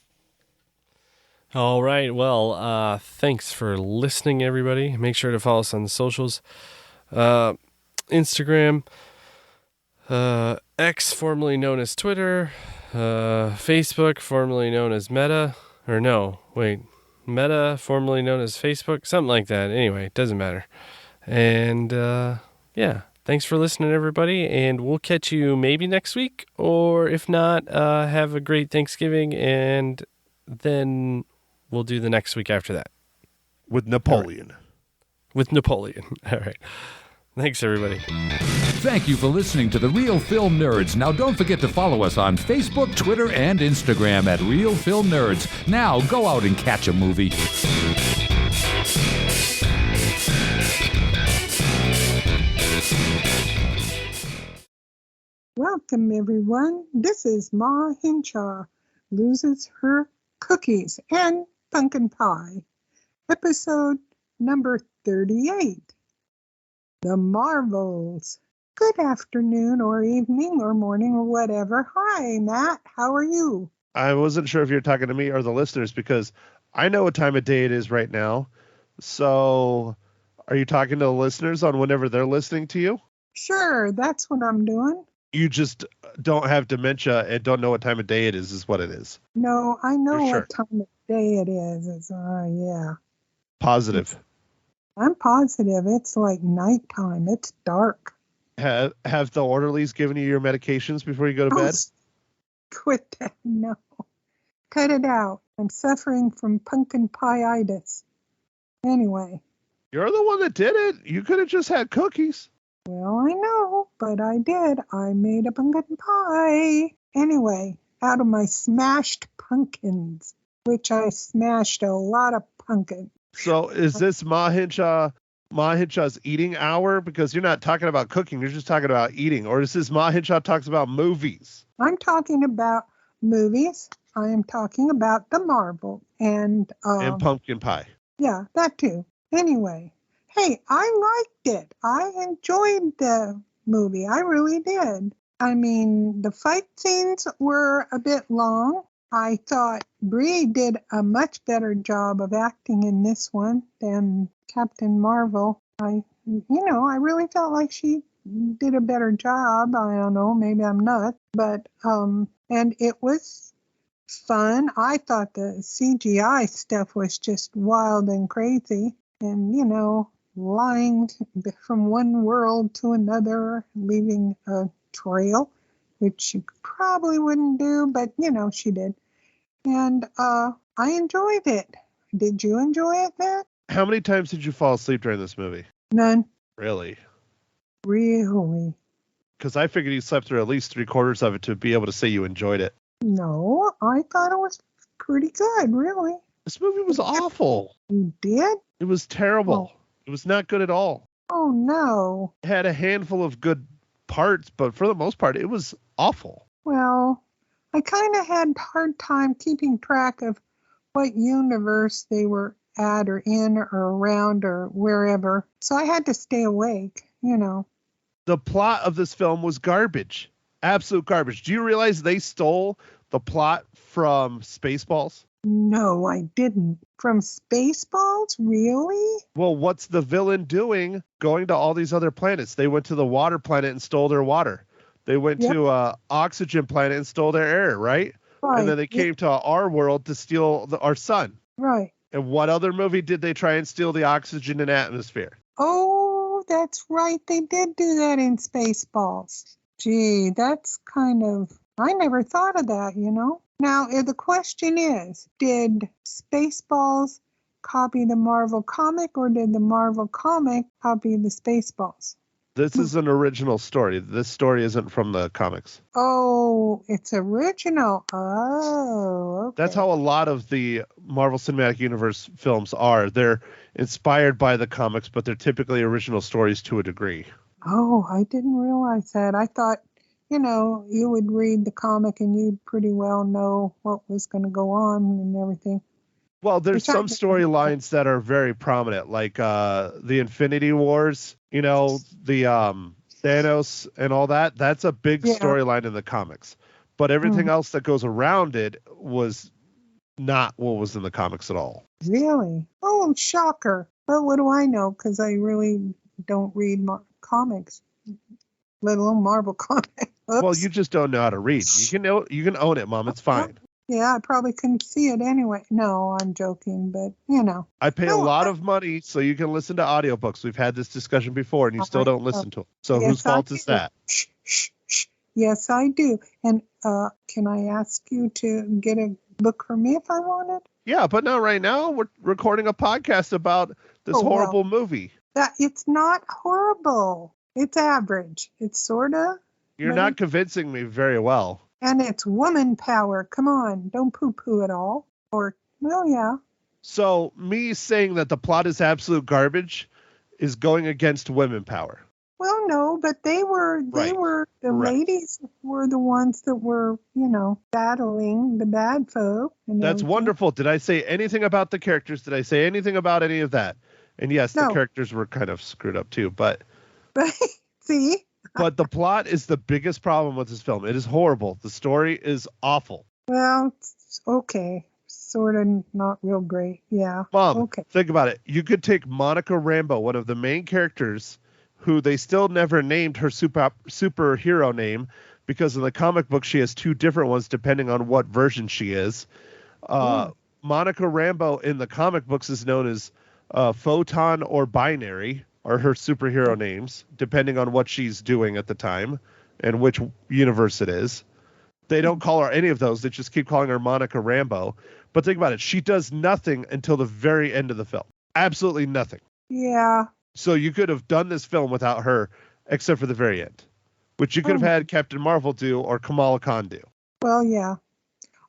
Speaker 3: All right. Well, thanks for listening, everybody. Make sure to follow us on the socials. Instagram, X, formerly known as Twitter, Facebook, formerly known as Meta. Or no, wait. Meta, formerly known as Facebook. Something like that. Anyway, it doesn't matter. And, yeah. Thanks for listening, everybody. And we'll catch you maybe next week. Or if not, have a great Thanksgiving. And then we'll do the next week after that.
Speaker 2: With Napoleon.
Speaker 3: Right. With Napoleon. All right. Thanks, everybody.
Speaker 1: Thank you for listening to The Real Film Nerds. Now, don't forget to follow us on Facebook, Twitter, and Instagram at Real Film Nerds. Now, go out and catch a movie.
Speaker 5: Welcome, everyone. This is Ma Hinshaw loses her cookies and pumpkin pie. Episode number 38. The Marvels. Good afternoon or evening or morning or whatever. Hi, Matt. How are you?
Speaker 2: I wasn't sure if you're talking to me or the listeners because I know what time of day it is right now. So are you talking to the listeners on whenever they're listening to you?
Speaker 5: Sure, that's what I'm doing.
Speaker 2: You just don't have dementia and don't know what time of day it is what it is.
Speaker 5: No, I know
Speaker 2: You're sure?
Speaker 5: what time of day it is. It's, yeah.
Speaker 2: Positive.
Speaker 5: I'm positive. It's like nighttime. It's dark.
Speaker 2: Have the orderlies given you your medications before you go to bed?
Speaker 5: Quit that. No. Cut it out. I'm suffering from pumpkin pie-itis. Anyway.
Speaker 2: You're the one that did it. You could have just had cookies.
Speaker 5: Well, I know, but I did. I made a pumpkin pie. Anyway, out of my smashed pumpkins, which I smashed a lot of pumpkin.
Speaker 2: So is this Ma Hinshaw's eating hour? Because you're not talking about cooking, you're just talking about eating. Or is this Ma Hinshaw talks about movies?
Speaker 5: I'm talking about movies. I am talking about the Marvel and
Speaker 2: pumpkin pie.
Speaker 5: Yeah, that too. Anyway, hey, I liked it. I enjoyed the movie. I really did. I mean, the fight scenes were a bit long. I thought Brie did a much better job of acting in this one than Captain Marvel. I really felt like she did a better job. I don't know, maybe I'm nuts, but and it was fun. I thought the CGI stuff was just wild and crazy, and lying from one world to another, leaving a trail, which you probably wouldn't do, but she did. And I enjoyed it. Did you enjoy it, Matt?
Speaker 2: How many times did you fall asleep during this movie?
Speaker 5: None.
Speaker 2: Really?
Speaker 5: Really?
Speaker 2: Because I figured you slept through at least 3/4 of it to be able to say you enjoyed it.
Speaker 5: No, I thought it was pretty good, really.
Speaker 2: This movie was awful.
Speaker 5: You did?
Speaker 2: It was terrible.
Speaker 5: Oh.
Speaker 2: It was not good at all.
Speaker 5: Oh, no.
Speaker 2: It had a handful of good parts, but for the most part, it was awful.
Speaker 5: Well, I kind of had a hard time keeping track of what universe they were at or in or around or wherever. So I had to stay awake,
Speaker 2: The plot of this film was garbage. Absolute garbage. Do you realize they stole the plot from Spaceballs?
Speaker 5: No, I didn't. From Spaceballs? Really?
Speaker 2: Well, what's the villain doing going to all these other planets? They went to the water planet and stole their water. They went
Speaker 5: Yep.
Speaker 2: to oxygen planet and stole their air, right?
Speaker 5: Right.
Speaker 2: And then they came to our world to steal our sun.
Speaker 5: Right.
Speaker 2: And what other movie did they try and steal the oxygen and atmosphere?
Speaker 5: Oh, that's right. They did do that in Spaceballs. Gee, that's kind of... I never thought of that, you know? Now, the question is, did Spaceballs copy the Marvel comic, or did the Marvel comic copy the Spaceballs?
Speaker 2: This is an original story. This story isn't from the comics.
Speaker 5: Oh, it's original. Oh, okay.
Speaker 2: That's how a lot of the Marvel Cinematic Universe films are. They're inspired by the comics, but they're typically original stories to a degree.
Speaker 5: Oh, I didn't realize that. I thought, you know, you would read the comic and you'd pretty well know what was going to go on and everything.
Speaker 2: Well, there's
Speaker 5: Which I
Speaker 2: some
Speaker 5: didn't.
Speaker 2: storylines that are very prominent, like the Infinity Wars, you know, the Thanos and all that. That's a big
Speaker 5: Yeah.
Speaker 2: storyline in the comics. But everything else that goes around it was not what was in the comics at all.
Speaker 5: Really? Oh, shocker. But what do I know? Because I really don't read comics, let alone Marvel comics. Oops.
Speaker 2: Well, you just don't know how to read. You can own it, Mom. It's fine.
Speaker 5: Yeah, I probably couldn't see it anyway. No, I'm joking, but you know.
Speaker 2: I pay a
Speaker 5: No,
Speaker 2: lot of money so you can listen to audiobooks. We've had this discussion before, and you still don't listen to them. So
Speaker 5: Yes,
Speaker 2: whose fault
Speaker 5: I
Speaker 2: is
Speaker 5: do.
Speaker 2: that?
Speaker 5: Shh, shh, shh. Yes, I do. And can I ask you to get a book for me if I wanted?
Speaker 2: Yeah, but not right now. We're recording a podcast about this
Speaker 5: Oh, well.
Speaker 2: horrible movie.
Speaker 5: That it's not horrible. It's average. It's sorta.
Speaker 2: You're not convincing me very well.
Speaker 5: And it's woman power. Come on, don't poo-poo it all. Or, well, yeah.
Speaker 2: So me saying that the plot is absolute garbage is going against women power.
Speaker 5: Well, no, but the
Speaker 2: Right.
Speaker 5: ladies were the ones that were, you know, battling the bad folk. And
Speaker 2: That's
Speaker 5: everything.
Speaker 2: wonderful. Did I say anything about the characters? Did I say anything about any of that? And yes, the
Speaker 5: No.
Speaker 2: characters were kind of screwed up too, but
Speaker 5: See?
Speaker 2: but the plot is the biggest problem with this film. It is horrible. The story is awful.
Speaker 5: Well, it's okay. Sort of not real great. Yeah.
Speaker 2: Mom,
Speaker 5: Okay.
Speaker 2: think about it. You could take Monica Rambeau, one of the main characters, who they still never named her superhero name, because in the comic book she has two different ones depending on what version she is. Monica Rambeau in the comic books is known as Photon or Binary, are her superhero names, depending on what she's doing at the time and which universe it is. They don't call her any of those. They just keep calling her Monica Rambeau. But think about it. She does nothing until the very end of the film. Absolutely nothing.
Speaker 5: Yeah.
Speaker 2: So you could have done this film without her, except for the very end, which you could have had Captain Marvel do or Kamala Khan do.
Speaker 5: Well, yeah.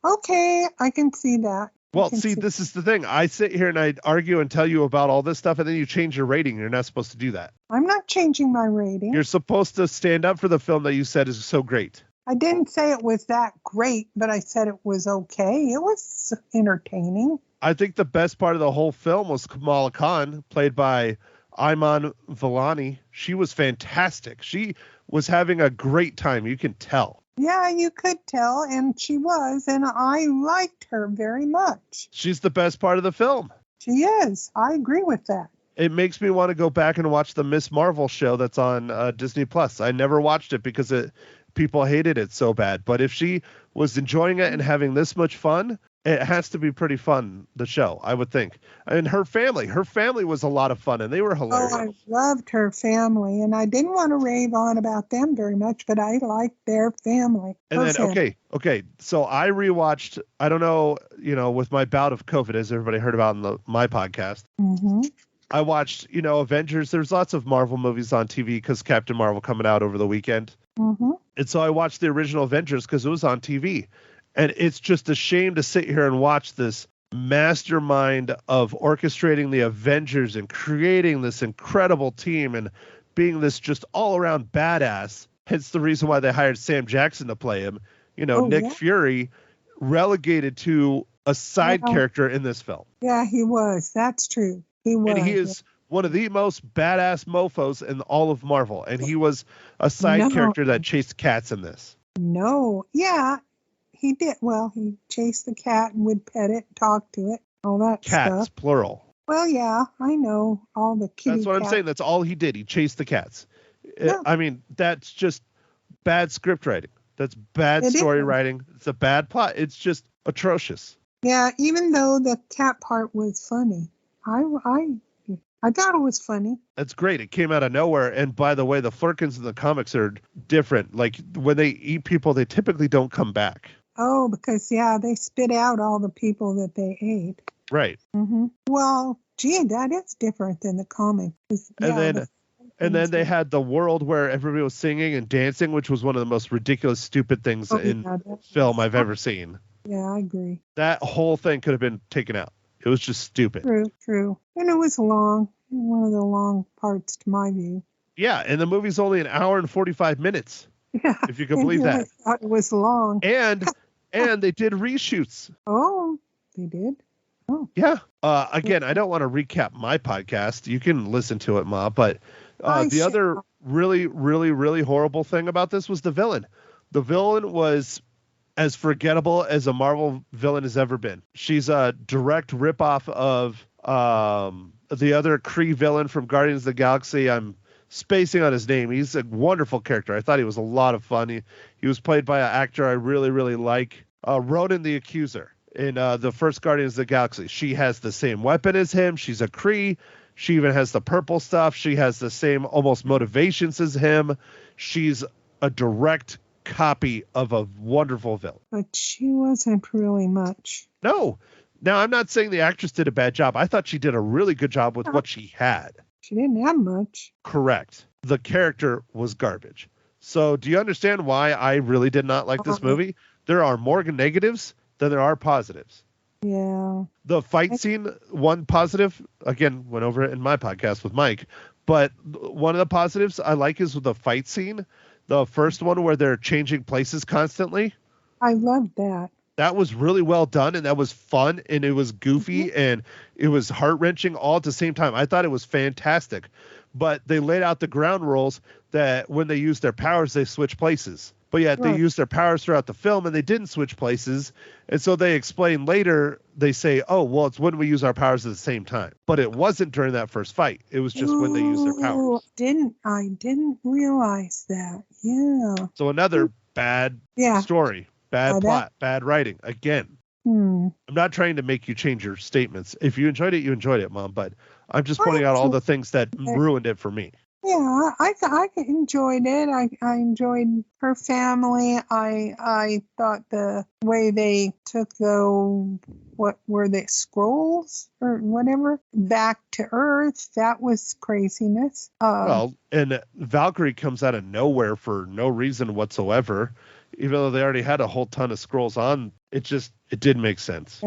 Speaker 5: Okay, I can see that.
Speaker 2: Well, see, this is the thing. I sit here and I argue and tell you about all this stuff, and then you change your rating. You're not supposed to do that.
Speaker 5: I'm not changing my rating.
Speaker 2: You're supposed to stand up for the film that you said is so great.
Speaker 5: I didn't say it was that great, but I said it was okay. It was entertaining.
Speaker 2: I think the best part of the whole film was Kamala Khan, played by Iman Vellani. She was fantastic. She was having a great time. You can tell.
Speaker 5: Yeah, you could tell, and she was, and I liked her very much.
Speaker 2: She's the best part of the film.
Speaker 5: She is. I agree with that.
Speaker 2: It makes me want to go back and watch the Miss Marvel show that's on Disney Plus. I never watched it because people hated it so bad. But if she was enjoying it and having this much fun, it has to be pretty fun, the show, I would think. And her family was a lot of fun, and they were hilarious.
Speaker 5: Oh, I loved her family, and I didn't want to rave on about them very much, but I liked their family.
Speaker 2: And then, okay. So I rewatched, I don't know, with my bout of COVID, as everybody heard about in my podcast.
Speaker 5: Mm-hmm.
Speaker 2: I watched, Avengers. There's lots of Marvel movies on TV because Captain Marvel coming out over the weekend.
Speaker 5: Mm-hmm.
Speaker 2: And so I watched the original Avengers because it was on TV. And it's just a shame to sit here and watch this mastermind of orchestrating the Avengers and creating this incredible team and being this just all-around badass. Hence the reason why they hired Sam Jackson to play him. Nick Fury relegated to a side character in this film.
Speaker 5: Yeah, he was. That's true. He was.
Speaker 2: And he is one of the most badass mofos in all of Marvel. And he was a side character that chased cats in this.
Speaker 5: No. Yeah, he did. Well, he chased the cat and would pet it, talk to it. all that
Speaker 2: Cats,
Speaker 5: stuff.
Speaker 2: plural.
Speaker 5: Well, yeah, I know all the kitty
Speaker 2: That's what I'm
Speaker 5: cats.
Speaker 2: saying. That's all he did. He chased the cats.
Speaker 5: Yeah.
Speaker 2: I mean, that's just bad script writing. That's bad
Speaker 5: It
Speaker 2: story
Speaker 5: is.
Speaker 2: writing. It's a bad plot. It's just atrocious.
Speaker 5: Yeah, even though the cat part was funny, I thought it was funny.
Speaker 2: That's great. It came out of nowhere. And by the way, the Flurkins in the comics are different. Like when they eat people, they typically don't come back.
Speaker 5: Oh, because they spit out all the people that they ate.
Speaker 2: Right.
Speaker 5: Mm-hmm. Well, gee, that is different than the comic.
Speaker 2: And then they had the world where everybody was singing and dancing, which was one of the most ridiculous, stupid things in film I've ever seen.
Speaker 5: Yeah, I agree.
Speaker 2: That whole thing could have been taken out. It was just stupid.
Speaker 5: True. And it was long. One of the long parts to my view.
Speaker 2: Yeah, and the movie's only an hour and 45 minutes.
Speaker 5: Yeah.
Speaker 2: If you can believe that.
Speaker 5: I thought it was long.
Speaker 2: And they did reshoots.
Speaker 5: Oh, they did? Oh.
Speaker 2: Yeah. Again, I don't want to recap my podcast. You can listen to it, Ma. But the other really, really, really horrible thing about this was the villain. The villain was as forgettable as a Marvel villain has ever been. She's a direct ripoff of the other Kree villain from Guardians of the Galaxy. I'm spacing on his name. He's a wonderful character. I thought he was a lot of fun. He was played by an actor I really, really like. Ronan the Accuser in the first Guardians of the Galaxy. She has the same weapon as him. She's a Kree. She even has the purple stuff. She has the same almost motivations as him. She's a direct copy of a wonderful villain.
Speaker 5: But she wasn't really much.
Speaker 2: No. Now, I'm not saying the actress did a bad job. I thought she did a really good job with what she had.
Speaker 5: She didn't have much.
Speaker 2: Correct. The character was garbage. So do you understand why I really did not like this movie? There are more negatives than there are positives.
Speaker 5: Yeah.
Speaker 2: The fight scene, one positive, again, went over it in my podcast with Mike, but one of the positives I like is with the fight scene, the first one where they're changing places constantly.
Speaker 5: I love that.
Speaker 2: That was really well done, and that was fun, and it was goofy, and it was heart-wrenching all at the same time. I thought it was fantastic, but they laid out the ground rules that when they use their powers, they switch places. But yet they used their powers throughout the film, and they didn't switch places. And so they explain later, they say, oh, well, it's when we use our powers at the same time. But it wasn't during that first fight. It was just when they used their powers.
Speaker 5: I didn't realize that. Yeah.
Speaker 2: So another bad story, bad plot, bad writing. Again, I'm not trying to make you change your statements. If you enjoyed it, you enjoyed it, Mom. But I'm just pointing out all the things that ruined it for me.
Speaker 5: Yeah, I enjoyed it. I enjoyed her family. I thought the way they took what were they, scrolls or whatever, back to Earth, that was craziness.
Speaker 2: And Valkyrie comes out of nowhere for no reason whatsoever, even though they already had a whole ton of scrolls on. It didn't make sense.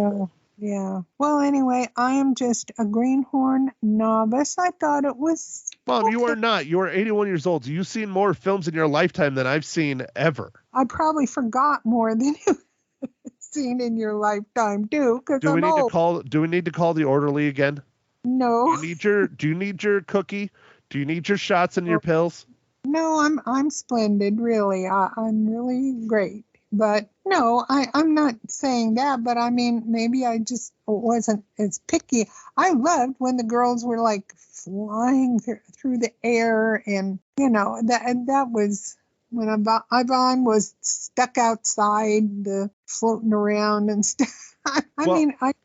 Speaker 5: Yeah. Well, anyway, I am just a greenhorn novice. I thought it was...
Speaker 2: Mom, you are not. You are 81 years old. You've seen more films in your lifetime than I've seen ever.
Speaker 5: I probably forgot more than you've seen in your lifetime, too, because I'm old.
Speaker 2: Do we need to call the orderly again?
Speaker 5: No.
Speaker 2: Do you need your cookie? Do you need your shots and your pills?
Speaker 5: No, I'm splendid, really. I'm really great. But no, I'm not saying that, but I mean, maybe I just wasn't as picky. I loved when the girls were like flying through the air, and that was when Yvonne was stuck outside, floating around and stuff.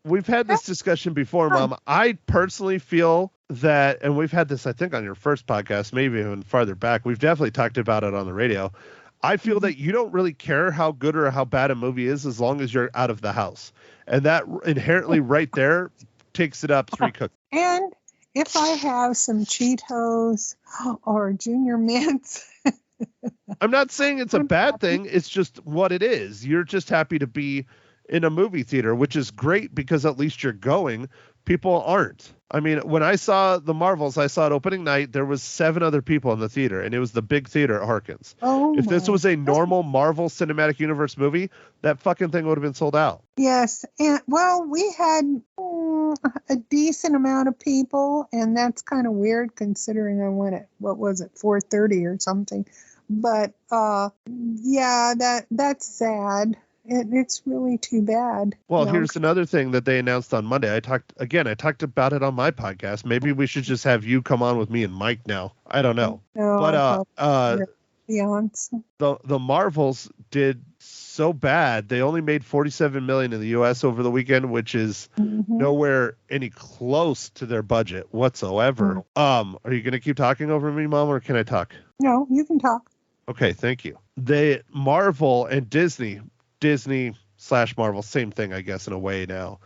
Speaker 2: We've had this discussion before, Mom. I personally feel that, and we've had this, I think, on your first podcast, maybe even farther back. We've definitely talked about it on the radio. I feel that you don't really care how good or how bad a movie is as long as you're out of the house. And that inherently right there takes it up 3 cookies.
Speaker 5: And if I have some Cheetos or Junior Mints.
Speaker 2: I'm not saying it's a bad thing. It's just what it is. You're just happy to be in a movie theater, which is great because at least you're going. People aren't. I mean, when I saw the Marvels, I saw it opening night. There was 7 other people in the theater, and it was the big theater at Harkins. If this was a normal Marvel Cinematic Universe movie, that fucking thing would have been sold out.
Speaker 5: Yes. And well, we had a decent amount of people, and that's kind of weird considering I went at, 4:30 or something. But yeah, that's sad. It's really too bad.
Speaker 2: Well,
Speaker 5: you know.
Speaker 2: here's another thing that they announced on Monday. I talked about it on my podcast. Maybe we should just have you come on with me and Mike now. I don't know.
Speaker 5: No,
Speaker 2: But
Speaker 5: I thought Beyonce.
Speaker 2: the Marvels did so bad. They only made $47 million in the US over the weekend, which is nowhere any close to their budget whatsoever. Are you going to keep talking over me, Mom, or can I talk?
Speaker 5: No, you can talk.
Speaker 2: Okay, thank you. They Marvel and Disney / Marvel, same thing, I guess, in a way now.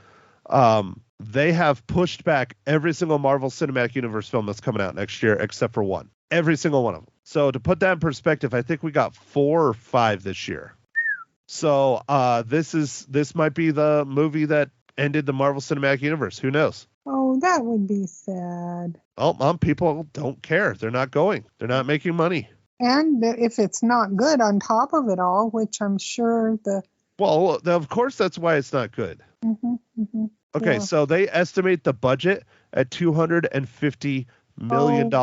Speaker 2: They have pushed back every single Marvel Cinematic Universe film that's coming out next year, except for one. Every single one of them. So to put that in perspective, I think we got 4 or 5 this year. So this might be the movie that ended the Marvel Cinematic Universe. Who knows?
Speaker 5: Oh, that would be sad.
Speaker 2: Oh, Mom, people don't care. They're not going. They're not making money.
Speaker 5: And if it's not good on top of it all, which I'm sure
Speaker 2: Well, of course, that's why it's not good. Okay,
Speaker 5: yeah.
Speaker 2: so they estimate the budget at $250 million,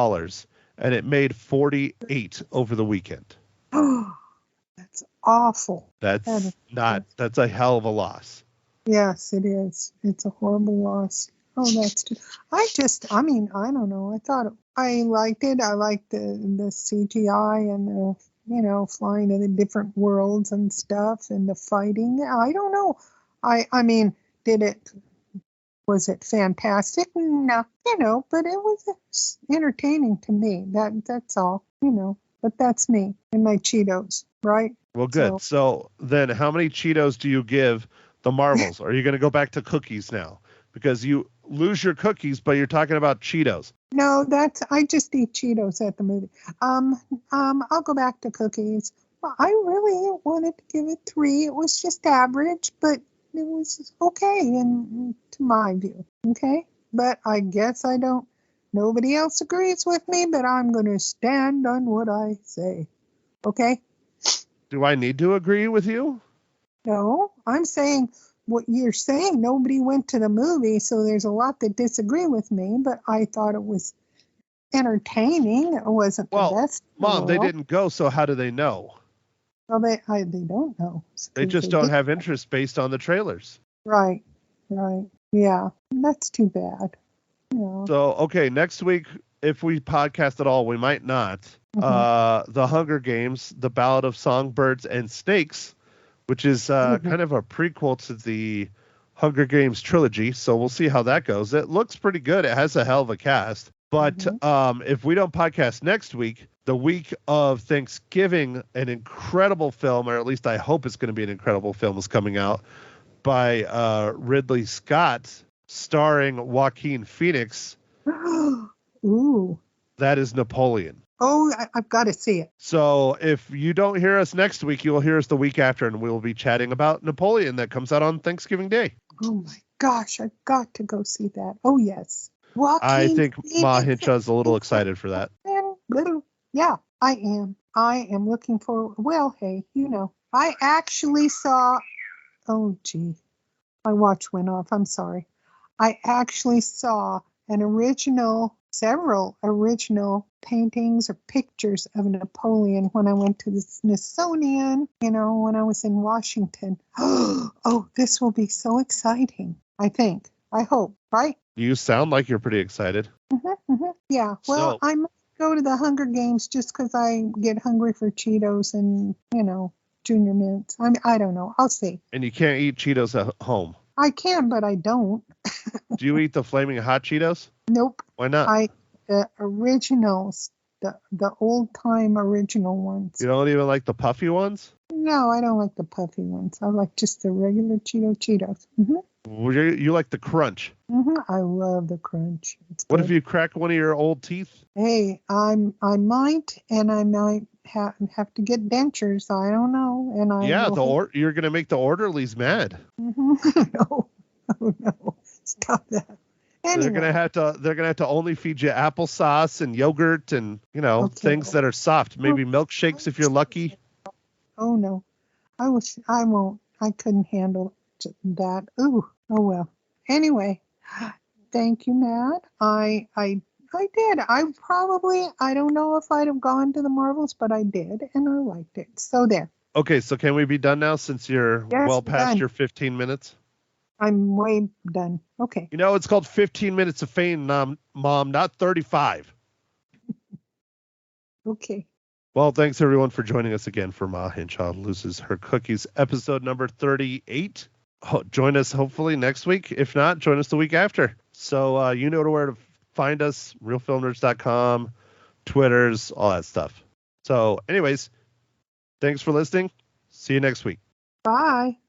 Speaker 2: and it made 48 over the weekend.
Speaker 5: That's awful.
Speaker 2: That's a hell of a loss.
Speaker 5: Yes, it is. It's a horrible loss. Oh, I don't know. I thought I liked it. I liked the CGI and the, flying to the different worlds and stuff and the fighting. I don't know. I mean, was it fantastic? No, but it was entertaining to me. That's all, but that's me and my Cheetos, right?
Speaker 2: Well, good. So then how many Cheetos do you give the Marvels? Are you going to go back to cookies now? Because you lose your cookies, but you're talking about Cheetos.
Speaker 5: No, I just eat Cheetos at the movie. I'll go back to cookies. Well, I really wanted to give it 3. It was just average, but it was okay to my view. Okay, but I guess nobody else agrees with me, but I'm going to stand on what I say. Okay.
Speaker 2: Do I need to agree with you?
Speaker 5: No, I'm saying what you're saying. Nobody went to the movie, so there's a lot that disagree with me, but I thought it was entertaining. It wasn't the best.
Speaker 2: Mom, they didn't go, so how do they know?
Speaker 5: Well, they don't know.
Speaker 2: They just don't have interest based on the trailers.
Speaker 5: Right. Yeah, that's too bad.
Speaker 2: So, okay, next week, if we podcast at all, we might not. The Hunger Games, The Ballad of Songbirds and Snakes, which is kind of a prequel to the Hunger Games trilogy. So we'll see how that goes. It looks pretty good. It has a hell of a cast. But if we don't podcast next week, the week of Thanksgiving, an incredible film, or at least I hope it's going to be an incredible film, is coming out by Ridley Scott, starring Joaquin Phoenix.
Speaker 5: Ooh.
Speaker 2: That is Napoleon.
Speaker 5: Oh, I've got to see it.
Speaker 2: So if you don't hear us next week, you'll hear us the week after, and we'll be chatting about Napoleon that comes out on Thanksgiving Day.
Speaker 5: Oh, my gosh. I've got to go see that. Oh, yes.
Speaker 2: I think Ma Hinshaw's a little excited for that.
Speaker 5: Yeah, I am. I am looking for. Well, hey, I actually saw. Oh, gee, my watch went off. I'm sorry. I actually saw several original paintings or pictures of Napoleon when I went to the Smithsonian. When I was in Washington. Oh, this will be so exciting. I think. I hope. Right.
Speaker 2: You sound like you're pretty excited.
Speaker 5: Yeah. Well, I might go to the Hunger Games just because I get hungry for Cheetos and, Junior Mints. I don't know. I'll see.
Speaker 2: And you can't eat Cheetos at home.
Speaker 5: I can, but I don't.
Speaker 2: Do you eat the flaming hot Cheetos?
Speaker 5: Nope.
Speaker 2: Why not?
Speaker 5: The originals, the old time original ones.
Speaker 2: You don't even like the puffy ones?
Speaker 5: No, I don't like the puffy ones. I like just the regular Cheetos.
Speaker 2: You like the crunch?
Speaker 5: I love the crunch.
Speaker 2: What if you crack one of your old teeth?
Speaker 5: Hey, I might, and I might have to get dentures. I don't know. And
Speaker 2: you're gonna make the orderlies mad.
Speaker 5: No, oh no, stop that. Anyway.
Speaker 2: They're gonna have to only feed you applesauce and yogurt and things that are soft. Maybe milkshakes if you're lucky.
Speaker 5: Oh no, I won't. I couldn't handle that. Ooh, oh well. Anyway, thank you, Matt. I did. I don't know if I'd have gone to the Marvels, but I did, and I liked it. So there.
Speaker 2: Okay, so can we be done now since you're
Speaker 5: Yes,
Speaker 2: well past
Speaker 5: done.
Speaker 2: your 15 minutes?
Speaker 5: I'm way done. Okay.
Speaker 2: You know, it's called 15 Minutes of Fame, Mom, not 35.
Speaker 5: Okay.
Speaker 2: Well, thanks everyone for joining us again for Ma Hinshaw Loses Her Cookies, episode number 38. Join us hopefully next week. If not, join us the week after. So you know where to find us, realfilmnerds.com, Twitters, all that stuff. So anyways, thanks for listening. See you next week.
Speaker 5: Bye.